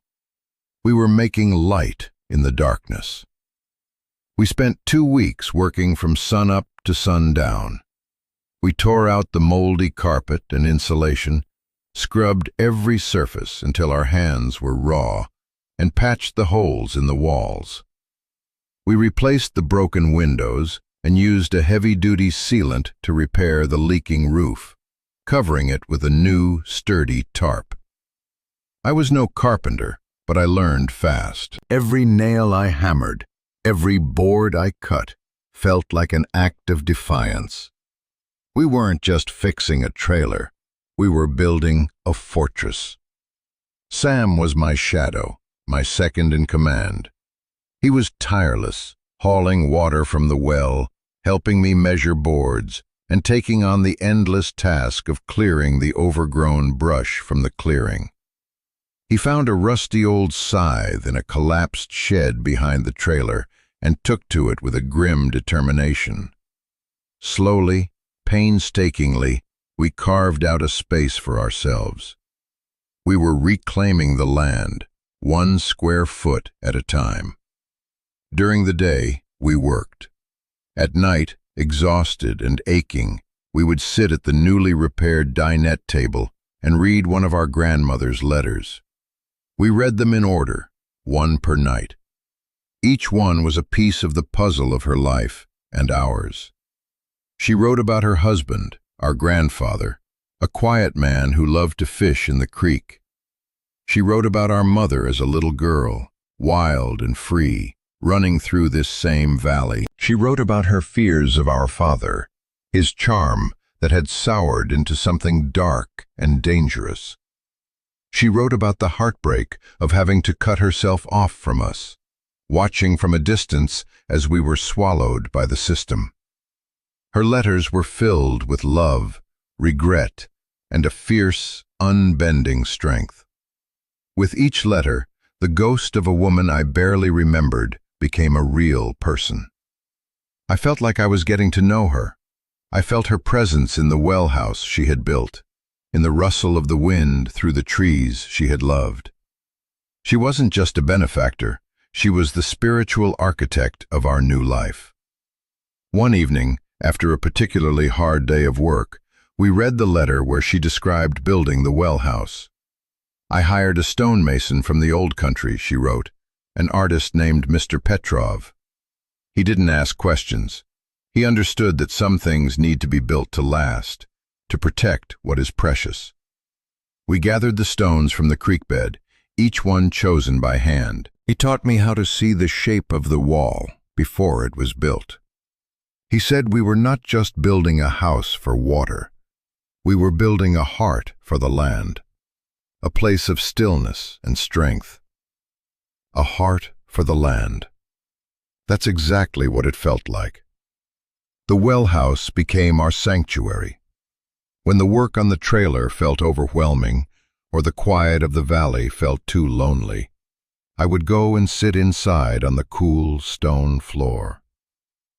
We were making light in the darkness. We spent 2 weeks working from sunup to sundown. We tore out the moldy carpet and insulation, scrubbed every surface until our hands were raw, and patched the holes in the walls. We replaced the broken windows and used a heavy-duty sealant to repair the leaking roof, covering it with a new, sturdy tarp. I was no carpenter, but I learned fast. Every nail I hammered, every board I cut, felt like an act of defiance. We weren't just fixing a trailer, we were building a fortress. Sam was my shadow, my second in command. He was tireless, hauling water from the well, helping me measure boards, and taking on the endless task of clearing the overgrown brush from the clearing. He found a rusty old scythe in a collapsed shed behind the trailer and took to it with a grim determination. Slowly, painstakingly, we carved out a space for ourselves. We were reclaiming the land, 1 square foot at a time. During the day, we worked. At night, exhausted and aching, we would sit at the newly repaired dinette table and read one of our grandmother's letters. We read them in order, 1 per night. Each one was a piece of the puzzle of her life and ours. She wrote about her husband, our grandfather, a quiet man who loved to fish in the creek. She wrote about our mother as a little girl, wild and free, running through this same valley. She wrote about her fears of our father, his charm that had soured into something dark and dangerous. She wrote about the heartbreak of having to cut herself off from us, watching from a distance as we were swallowed by the system. Her letters were filled with love, regret, and a fierce, unbending strength. With each letter, the ghost of a woman I barely remembered became a real person. I felt like I was getting to know her. I felt her presence in the well house she had built, in the rustle of the wind through the trees she had loved. She wasn't just a benefactor, she was the spiritual architect of our new life. One evening, after a particularly hard day of work, we read the letter where she described building the well house. I hired a stonemason from the old country, she wrote, an artist named Mr. Petrov. He didn't ask questions. He understood that some things need to be built to last, to protect what is precious. We gathered the stones from the creek bed, each one chosen by hand. He taught me how to see the shape of the wall before it was built. He said we were not just building a house for water. We were building a heart for the land, a place of stillness and strength. A heart for the land. That's exactly what it felt like. The well house became our sanctuary. When the work on the trailer felt overwhelming, or the quiet of the valley felt too lonely, I would go and sit inside on the cool stone floor.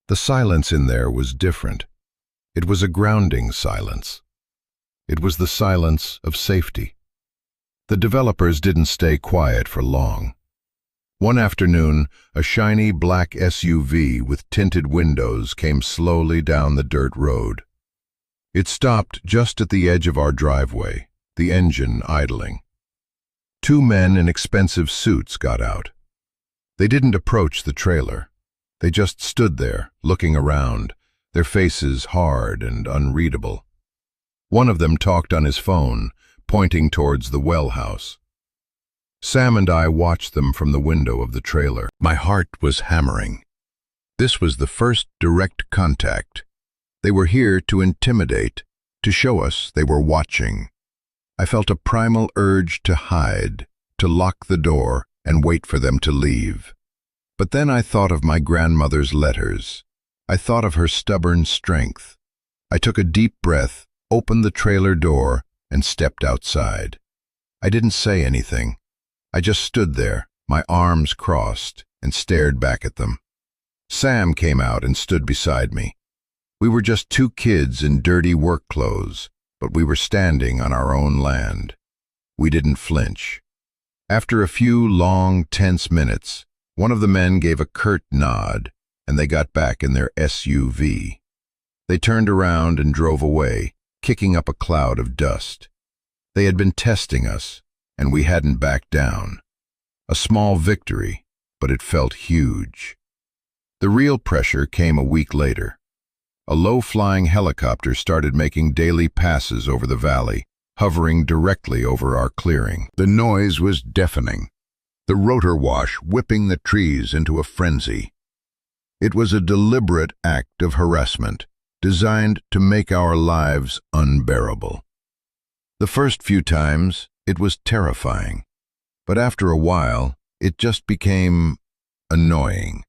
The silence in there was different. It was a grounding silence. It was the silence of safety. The developers didn't stay quiet for long. One afternoon, a shiny black SUV with tinted windows came slowly down the dirt road. It stopped just at the edge of our driveway, the engine idling. Two men in expensive suits got out. They didn't approach the trailer. They just stood there, looking around, their faces hard and unreadable. One of them talked on his phone, pointing towards the well house. Sam and I watched them from the window of the trailer. My heart was hammering. This was the first direct contact. They were here to intimidate, to show us they were watching. I felt a primal urge to hide, to lock the door and wait for them to leave. But then I thought of my grandmother's letters. I thought of her stubborn strength. I took a deep breath, opened the trailer door, and stepped outside. I didn't say anything. I just stood there, my arms crossed, and stared back at them. Sam came out and stood beside me. We were just two kids in dirty work clothes, but we were standing on our own land. We didn't flinch. After a few long, tense minutes, one of the men gave a curt nod, and they got back in their SUV. They turned around and drove away, kicking up a cloud of dust. They had been testing us, and we hadn't backed down. A small victory, but it felt huge. The real pressure came a week later. A low-flying helicopter started making daily passes over the valley, hovering directly over our clearing. The noise was deafening, the rotor wash whipping the trees into a frenzy. It was a deliberate act of harassment, designed to make our lives unbearable. The first few times, it was terrifying, but after a while, it just became annoying.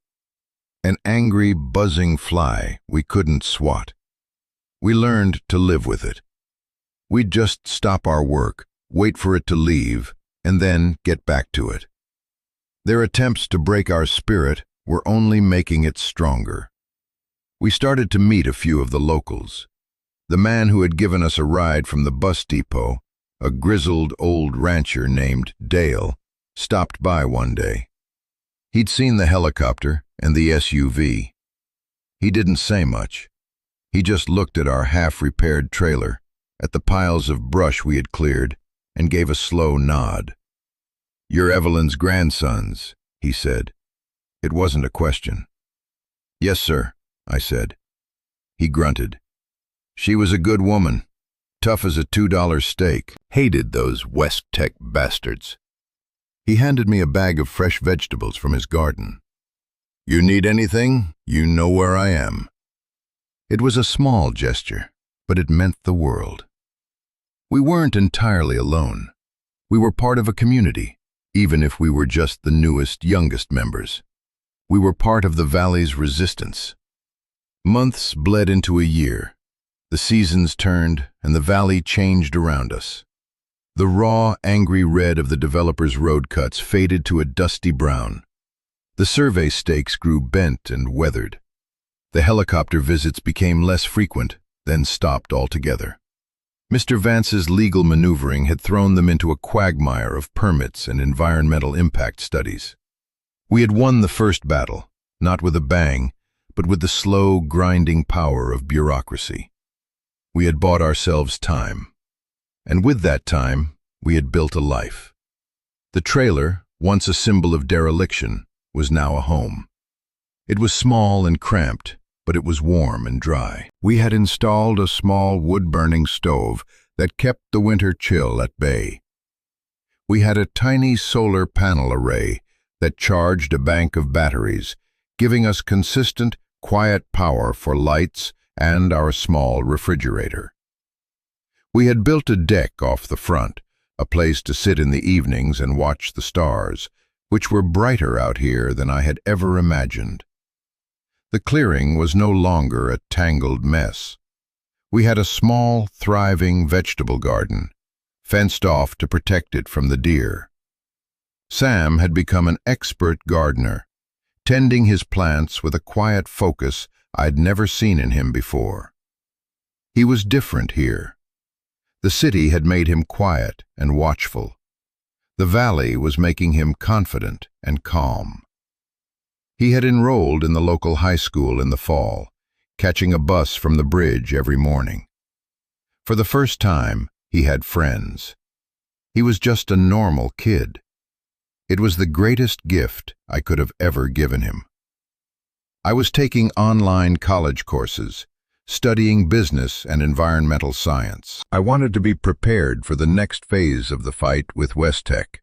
An angry, buzzing fly we couldn't swat. We learned to live with it. We'd just stop our work, wait for it to leave, and then get back to it. Their attempts to break our spirit were only making it stronger. We started to meet a few of the locals. The man who had given us a ride from the bus depot, a grizzled old rancher named Dale, stopped by one day. He'd seen the helicopter and the SUV. He didn't say much. He just looked at our half-repaired trailer, at the piles of brush we had cleared, and gave a slow nod. "You're Evelyn's grandsons," he said. It wasn't a question. "Yes, sir," I said. He grunted. "She was a good woman, tough as a $2 steak. Hated those West Tech bastards." He handed me a bag of fresh vegetables from his garden. "You need anything, you know where I am." It was a small gesture, but it meant the world. We weren't entirely alone. We were part of a community, even if we were just the newest, youngest members. We were part of the valley's resistance. Months bled into a year. The seasons turned, and the valley changed around us. The raw, angry red of the developers' road cuts faded to a dusty brown. The survey stakes grew bent and weathered. The helicopter visits became less frequent, then stopped altogether. Mr. Vance's legal maneuvering had thrown them into a quagmire of permits and environmental impact studies. We had won the first battle, not with a bang, but with the slow, grinding power of bureaucracy. We had bought ourselves time. And with that time, we had built a life. The trailer, once a symbol of dereliction, was now a home. It was small and cramped, but it was warm and dry. We had installed a small wood-burning stove that kept the winter chill at bay. We had a tiny solar panel array that charged a bank of batteries, giving us consistent, quiet power for lights and our small refrigerator. We had built a deck off the front, a place to sit in the evenings and watch the stars, which were brighter out here than I had ever imagined. The clearing was no longer a tangled mess. We had a small, thriving vegetable garden, fenced off to protect it from the deer. Sam had become an expert gardener, tending his plants with a quiet focus I'd never seen in him before. He was different here. The city had made him quiet and watchful. The valley was making him confident and calm. He had enrolled in the local high school in the fall, catching a bus from the bridge every morning. For the first time, he had friends. He was just a normal kid. It was the greatest gift I could have ever given him. I was taking online college courses, studying business and environmental science. I wanted to be prepared for the next phase of the fight with West Tech.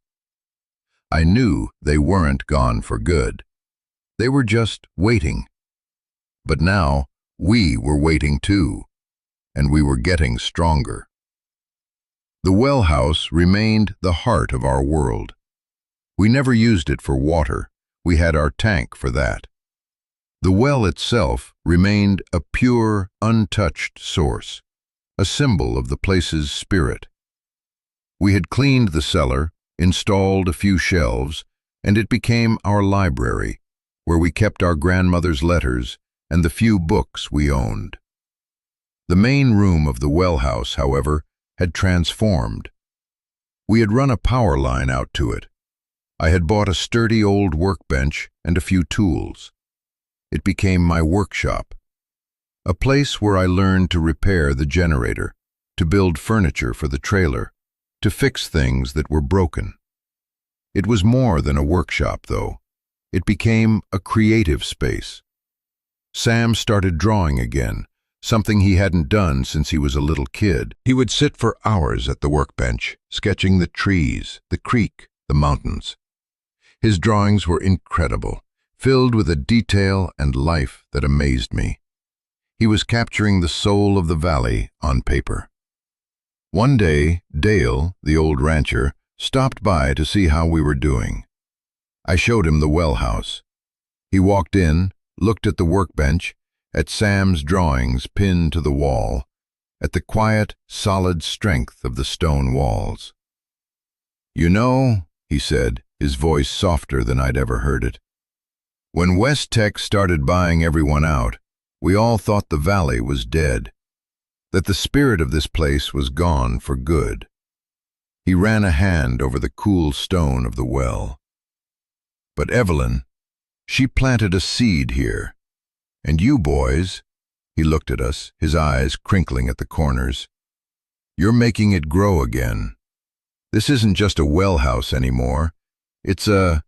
I knew they weren't gone for good. They were just waiting. But now, we were waiting too, and we were getting stronger. The well house remained the heart of our world. We never used it for water. We had our tank for that. The well itself remained a pure, untouched source, a symbol of the place's spirit. We had cleaned the cellar, installed a few shelves, and it became our library, where we kept our grandmother's letters and the few books we owned. The main room of the well house, however, had transformed. We had run a power line out to it. I had bought a sturdy old workbench and a few tools. It became my workshop, a place where I learned to repair the generator, to build furniture for the trailer, to fix things that were broken. It was more than a workshop, though. It became a creative space. Sam started drawing again, something he hadn't done since he was a little kid. He would sit for hours at the workbench, sketching the trees, the creek, the mountains. His drawings were incredible, filled with a detail and life that amazed me. He was capturing the soul of the valley on paper. One day, Dale, the old rancher, stopped by to see how we were doing. I showed him the well house. He walked in, looked at the workbench, at Sam's drawings pinned to the wall, at the quiet, solid strength of the stone walls. "You know," he said, his voice softer than I'd ever heard it, "when West Tech started buying everyone out, we all thought the valley was dead, that the spirit of this place was gone for good." He ran a hand over the cool stone of the well. "But Evelyn, she planted a seed here. And you boys," he looked at us, his eyes crinkling at the corners, "you're making it grow again. This isn't just a well house anymore. It's a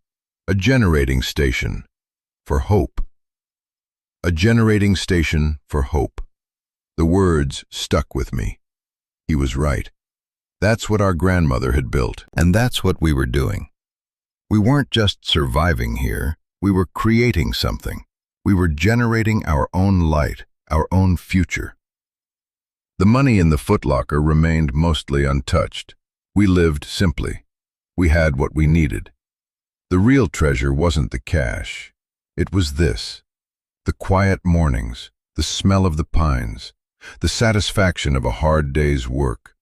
generating station for hope. A generating station for hope." The words stuck with me. He was right. That's what our grandmother had built, and that's what we were doing. We weren't just surviving here, we were creating something. We were generating our own light, our own future. The money in the footlocker remained mostly untouched. We lived simply. We had what we needed. The real treasure wasn't the cash. It was this: the quiet mornings, the smell of the pines, the satisfaction of a hard day's work.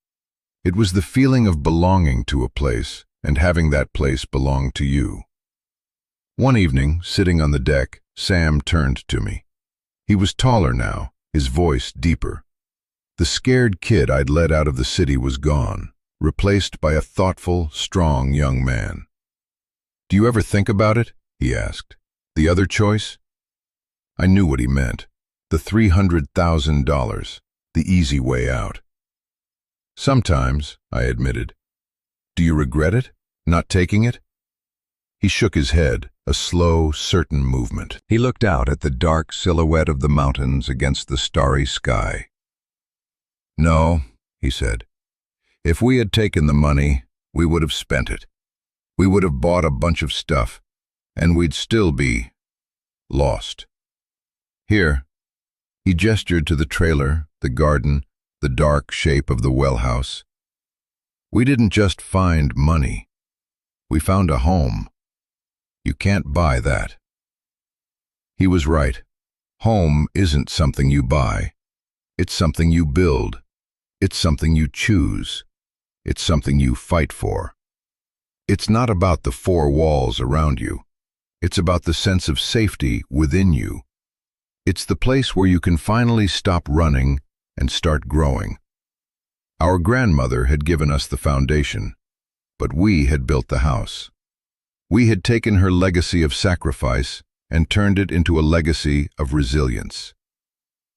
It was the feeling of belonging to a place and having that place belong to you. One evening, sitting on the deck, Sam turned to me. He was taller now, his voice deeper. The scared kid I'd led out of the city was gone, replaced by a thoughtful, strong young man. "Do you ever think about it?" he asked. "The other choice?" I knew what he meant. The $300,000, the easy way out. "Sometimes," I admitted. "Do you regret it? Not taking it?" He shook his head, a slow, certain movement. He looked out at the dark silhouette of the mountains against the starry sky. "No," he said. If we had taken the money, we would have spent it. We would have bought a bunch of stuff, and we'd still be lost. Here, he gestured to the trailer, the garden, the dark shape of the well house. We didn't just find money. We found a home. You can't buy that. He was right. Home isn't something you buy. It's something you build. It's something you choose. It's something you fight for. It's not about the four walls around you. It's about the sense of safety within you. It's the place where you can finally stop running and start growing. Our grandmother had given us the foundation, but we had built the house. We had taken her legacy of sacrifice and turned it into a legacy of resilience.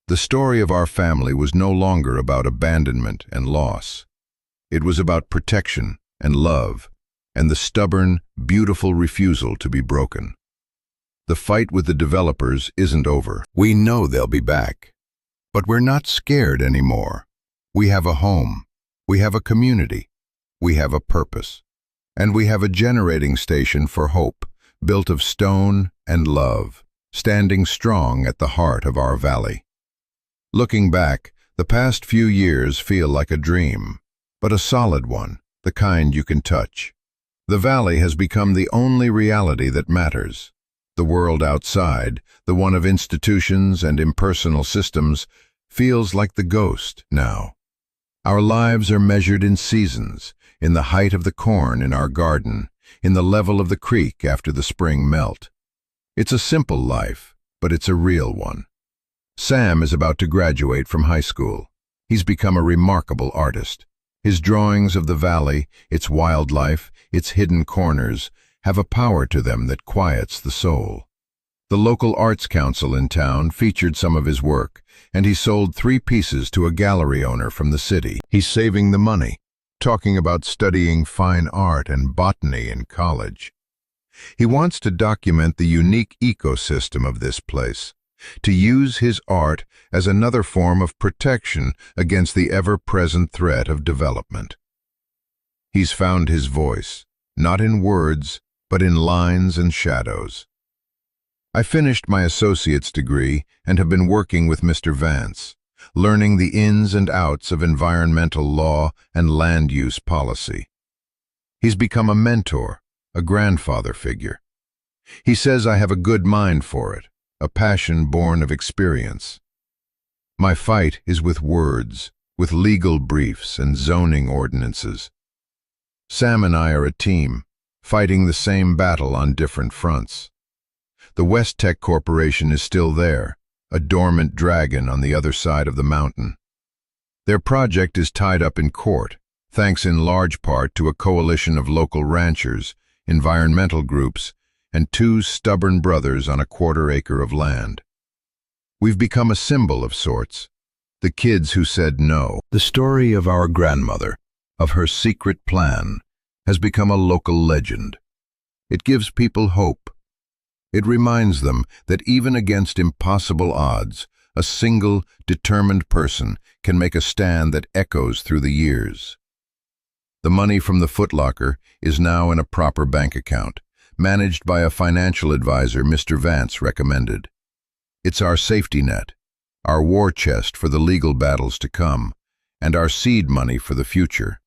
The story of our family was no longer about abandonment and loss. It was about protection and love and the stubborn, beautiful refusal to be broken. The fight with the developers isn't over. We know they'll be back. But we're not scared anymore. We have a home. We have a community. We have a purpose. And we have a generating station for hope, built of stone and love, standing strong at the heart of our valley. Looking back, the past few years feel like a dream, but a solid one, the kind you can touch. The valley has become the only reality that matters. The world outside, the one of institutions and impersonal systems, feels like the ghost now. Our lives are measured in seasons, in the height of the corn in our garden, in the level of the creek after the spring melt. It's a simple life, but it's a real one. Sam is about to graduate from high school. He's become a remarkable artist. His drawings of the valley, its wildlife, its hidden corners, have a power to them that quiets the soul. The local arts council in town featured some of his work, and he sold 3 pieces to a gallery owner from the city. He's saving the money, talking about studying fine art and botany in college. He wants to document the unique ecosystem of this place, to use his art as another form of protection against the ever-present threat of development. He's found his voice, not in words, but in lines and shadows. I finished my associate's degree and have been working with Mr. Vance, learning the ins and outs of environmental law and land use policy. He's become a mentor, a grandfather figure. He says I have a good mind for it, a passion born of experience. My fight is with words, with legal briefs and zoning ordinances. Sam and I are a team, fighting the same battle on different fronts. The West Tech Corporation is still there, a dormant dragon on the other side of the mountain. Their project is tied up in court, thanks in large part to a coalition of local ranchers, environmental groups, and 2 stubborn brothers on a quarter-acre of land. We've become a symbol of sorts, the kids who said no. The story of our grandmother, of her secret plan, has become a local legend. It gives people hope. It reminds them that even against impossible odds, a single, determined person can make a stand that echoes through the years. The money from the Foot Locker is now in a proper bank account, managed by a financial advisor Mr. Vance recommended. It's our safety net, our war chest for the legal battles to come, and our seed money for the future.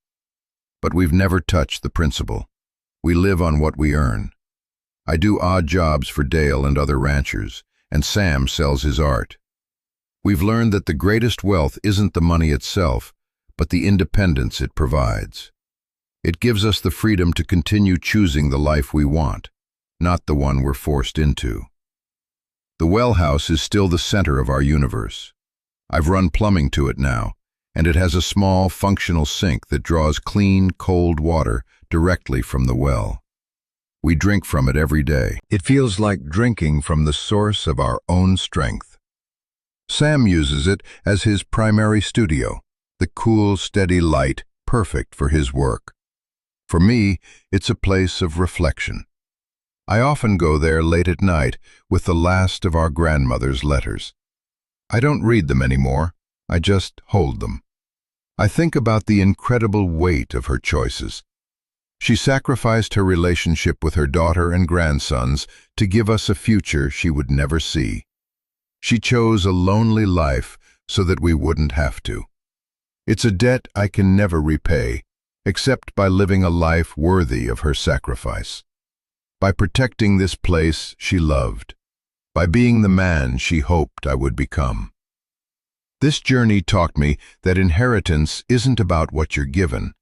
But we've never touched the principal. We live on what we earn. I do odd jobs for Dale and other ranchers, and Sam sells his art. We've learned that the greatest wealth isn't the money itself, but the independence it provides. It gives us the freedom to continue choosing the life we want, not the one we're forced into. The well house is still the center of our universe. I've run plumbing to it now, and it has a small, functional sink that draws clean, cold water directly from the well. We drink from it every day. It feels like drinking from the source of our own strength. Sam uses it as his primary studio, the cool, steady light perfect for his work. For me, it's a place of reflection. I often go there late at night with the last of our grandmother's letters. I don't read them anymore, I just hold them. I think about the incredible weight of her choices. She sacrificed her relationship with her daughter and grandsons to give us a future she would never see. She chose a lonely life so that we wouldn't have to. It's a debt I can never repay, except by living a life worthy of her sacrifice. By protecting this place she loved. By being the man she hoped I would become. This journey taught me that inheritance isn't about what you're given.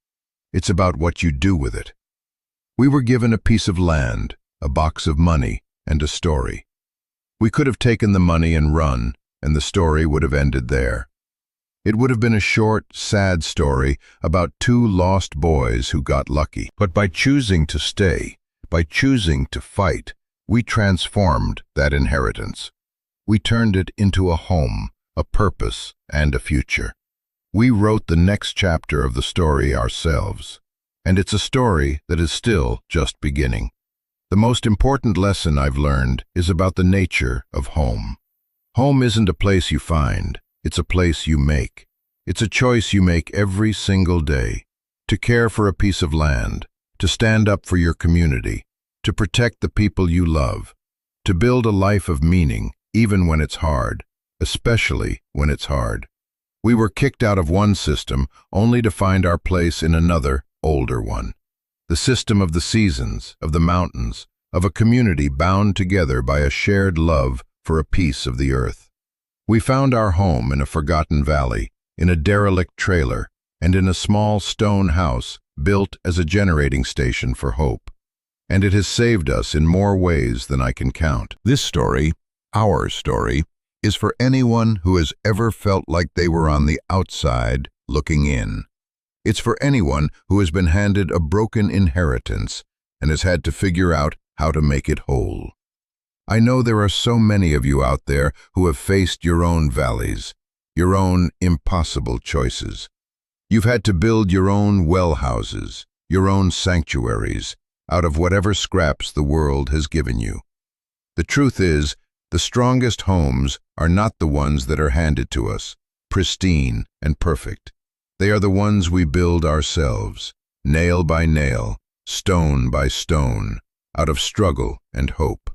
It's about what you do with it. We were given a piece of land, a box of money, and a story. We could have taken the money and run, and the story would have ended there. It would have been a short, sad story about two lost boys who got lucky. But by choosing to stay, by choosing to fight, we transformed that inheritance. We turned it into a home, a purpose, and a future. We wrote the next chapter of the story ourselves, and it's a story that is still just beginning. The most important lesson I've learned is about the nature of home. Home isn't a place you find, it's a place you make. It's a choice you make every single day. To care for a piece of land, to stand up for your community, to protect the people you love, to build a life of meaning, even when it's hard, especially when it's hard. We were kicked out of one system only to find our place in another, older one. The system of the seasons, of the mountains, of a community bound together by a shared love for a piece of the earth. We found our home in a forgotten valley, in a derelict trailer, and in a small stone house built as a generating station for hope. And it has saved us in more ways than I can count. This story, our story, is for anyone who has ever felt like they were on the outside looking in. It's for anyone who has been handed a broken inheritance and has had to figure out how to make it whole. I know there are so many of you out there who have faced your own valleys, your own impossible choices. You've had to build your own well houses, your own sanctuaries, out of whatever scraps the world has given you. The truth is, the strongest homes are not the ones that are handed to us, pristine and perfect. They are the ones we build ourselves, nail by nail, stone by stone, out of struggle and hope.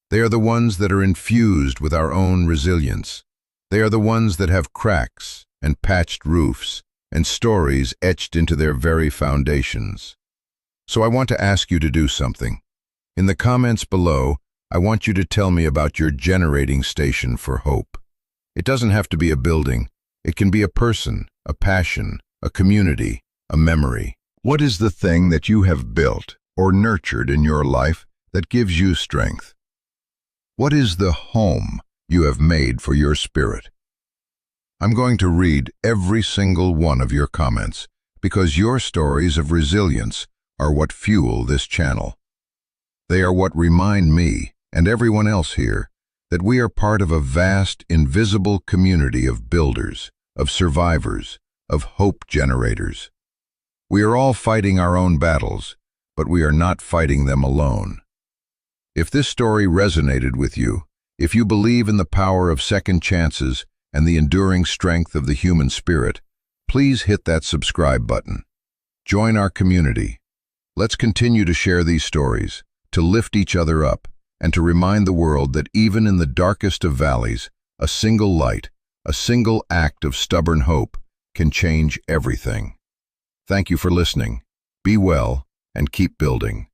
They are the ones that are infused with our own resilience. They are the ones that have cracks and patched roofs and stories etched into their very foundations. So I want to ask you to do something. In the comments below, I want you to tell me about your generating station for hope. It doesn't have to be a building. It can be a person, a passion, a community, a memory. What is the thing that you have built or nurtured in your life that gives you strength? What is the home you have made for your spirit? I'm going to read every single one of your comments because your stories of resilience are what fuel this channel. They are what remind me and everyone else here that we are part of a vast, invisible community of builders, of survivors, of hope generators. We are all fighting our own battles, but we are not fighting them alone. If this story resonated with you, if you believe in the power of second chances and the enduring strength of the human spirit, please hit that subscribe button. Join our community. Let's continue to share these stories, to lift each other up, and to remind the world that even in the darkest of valleys, a single light, a single act of stubborn hope can change everything. Thank you for listening. Be well and keep building.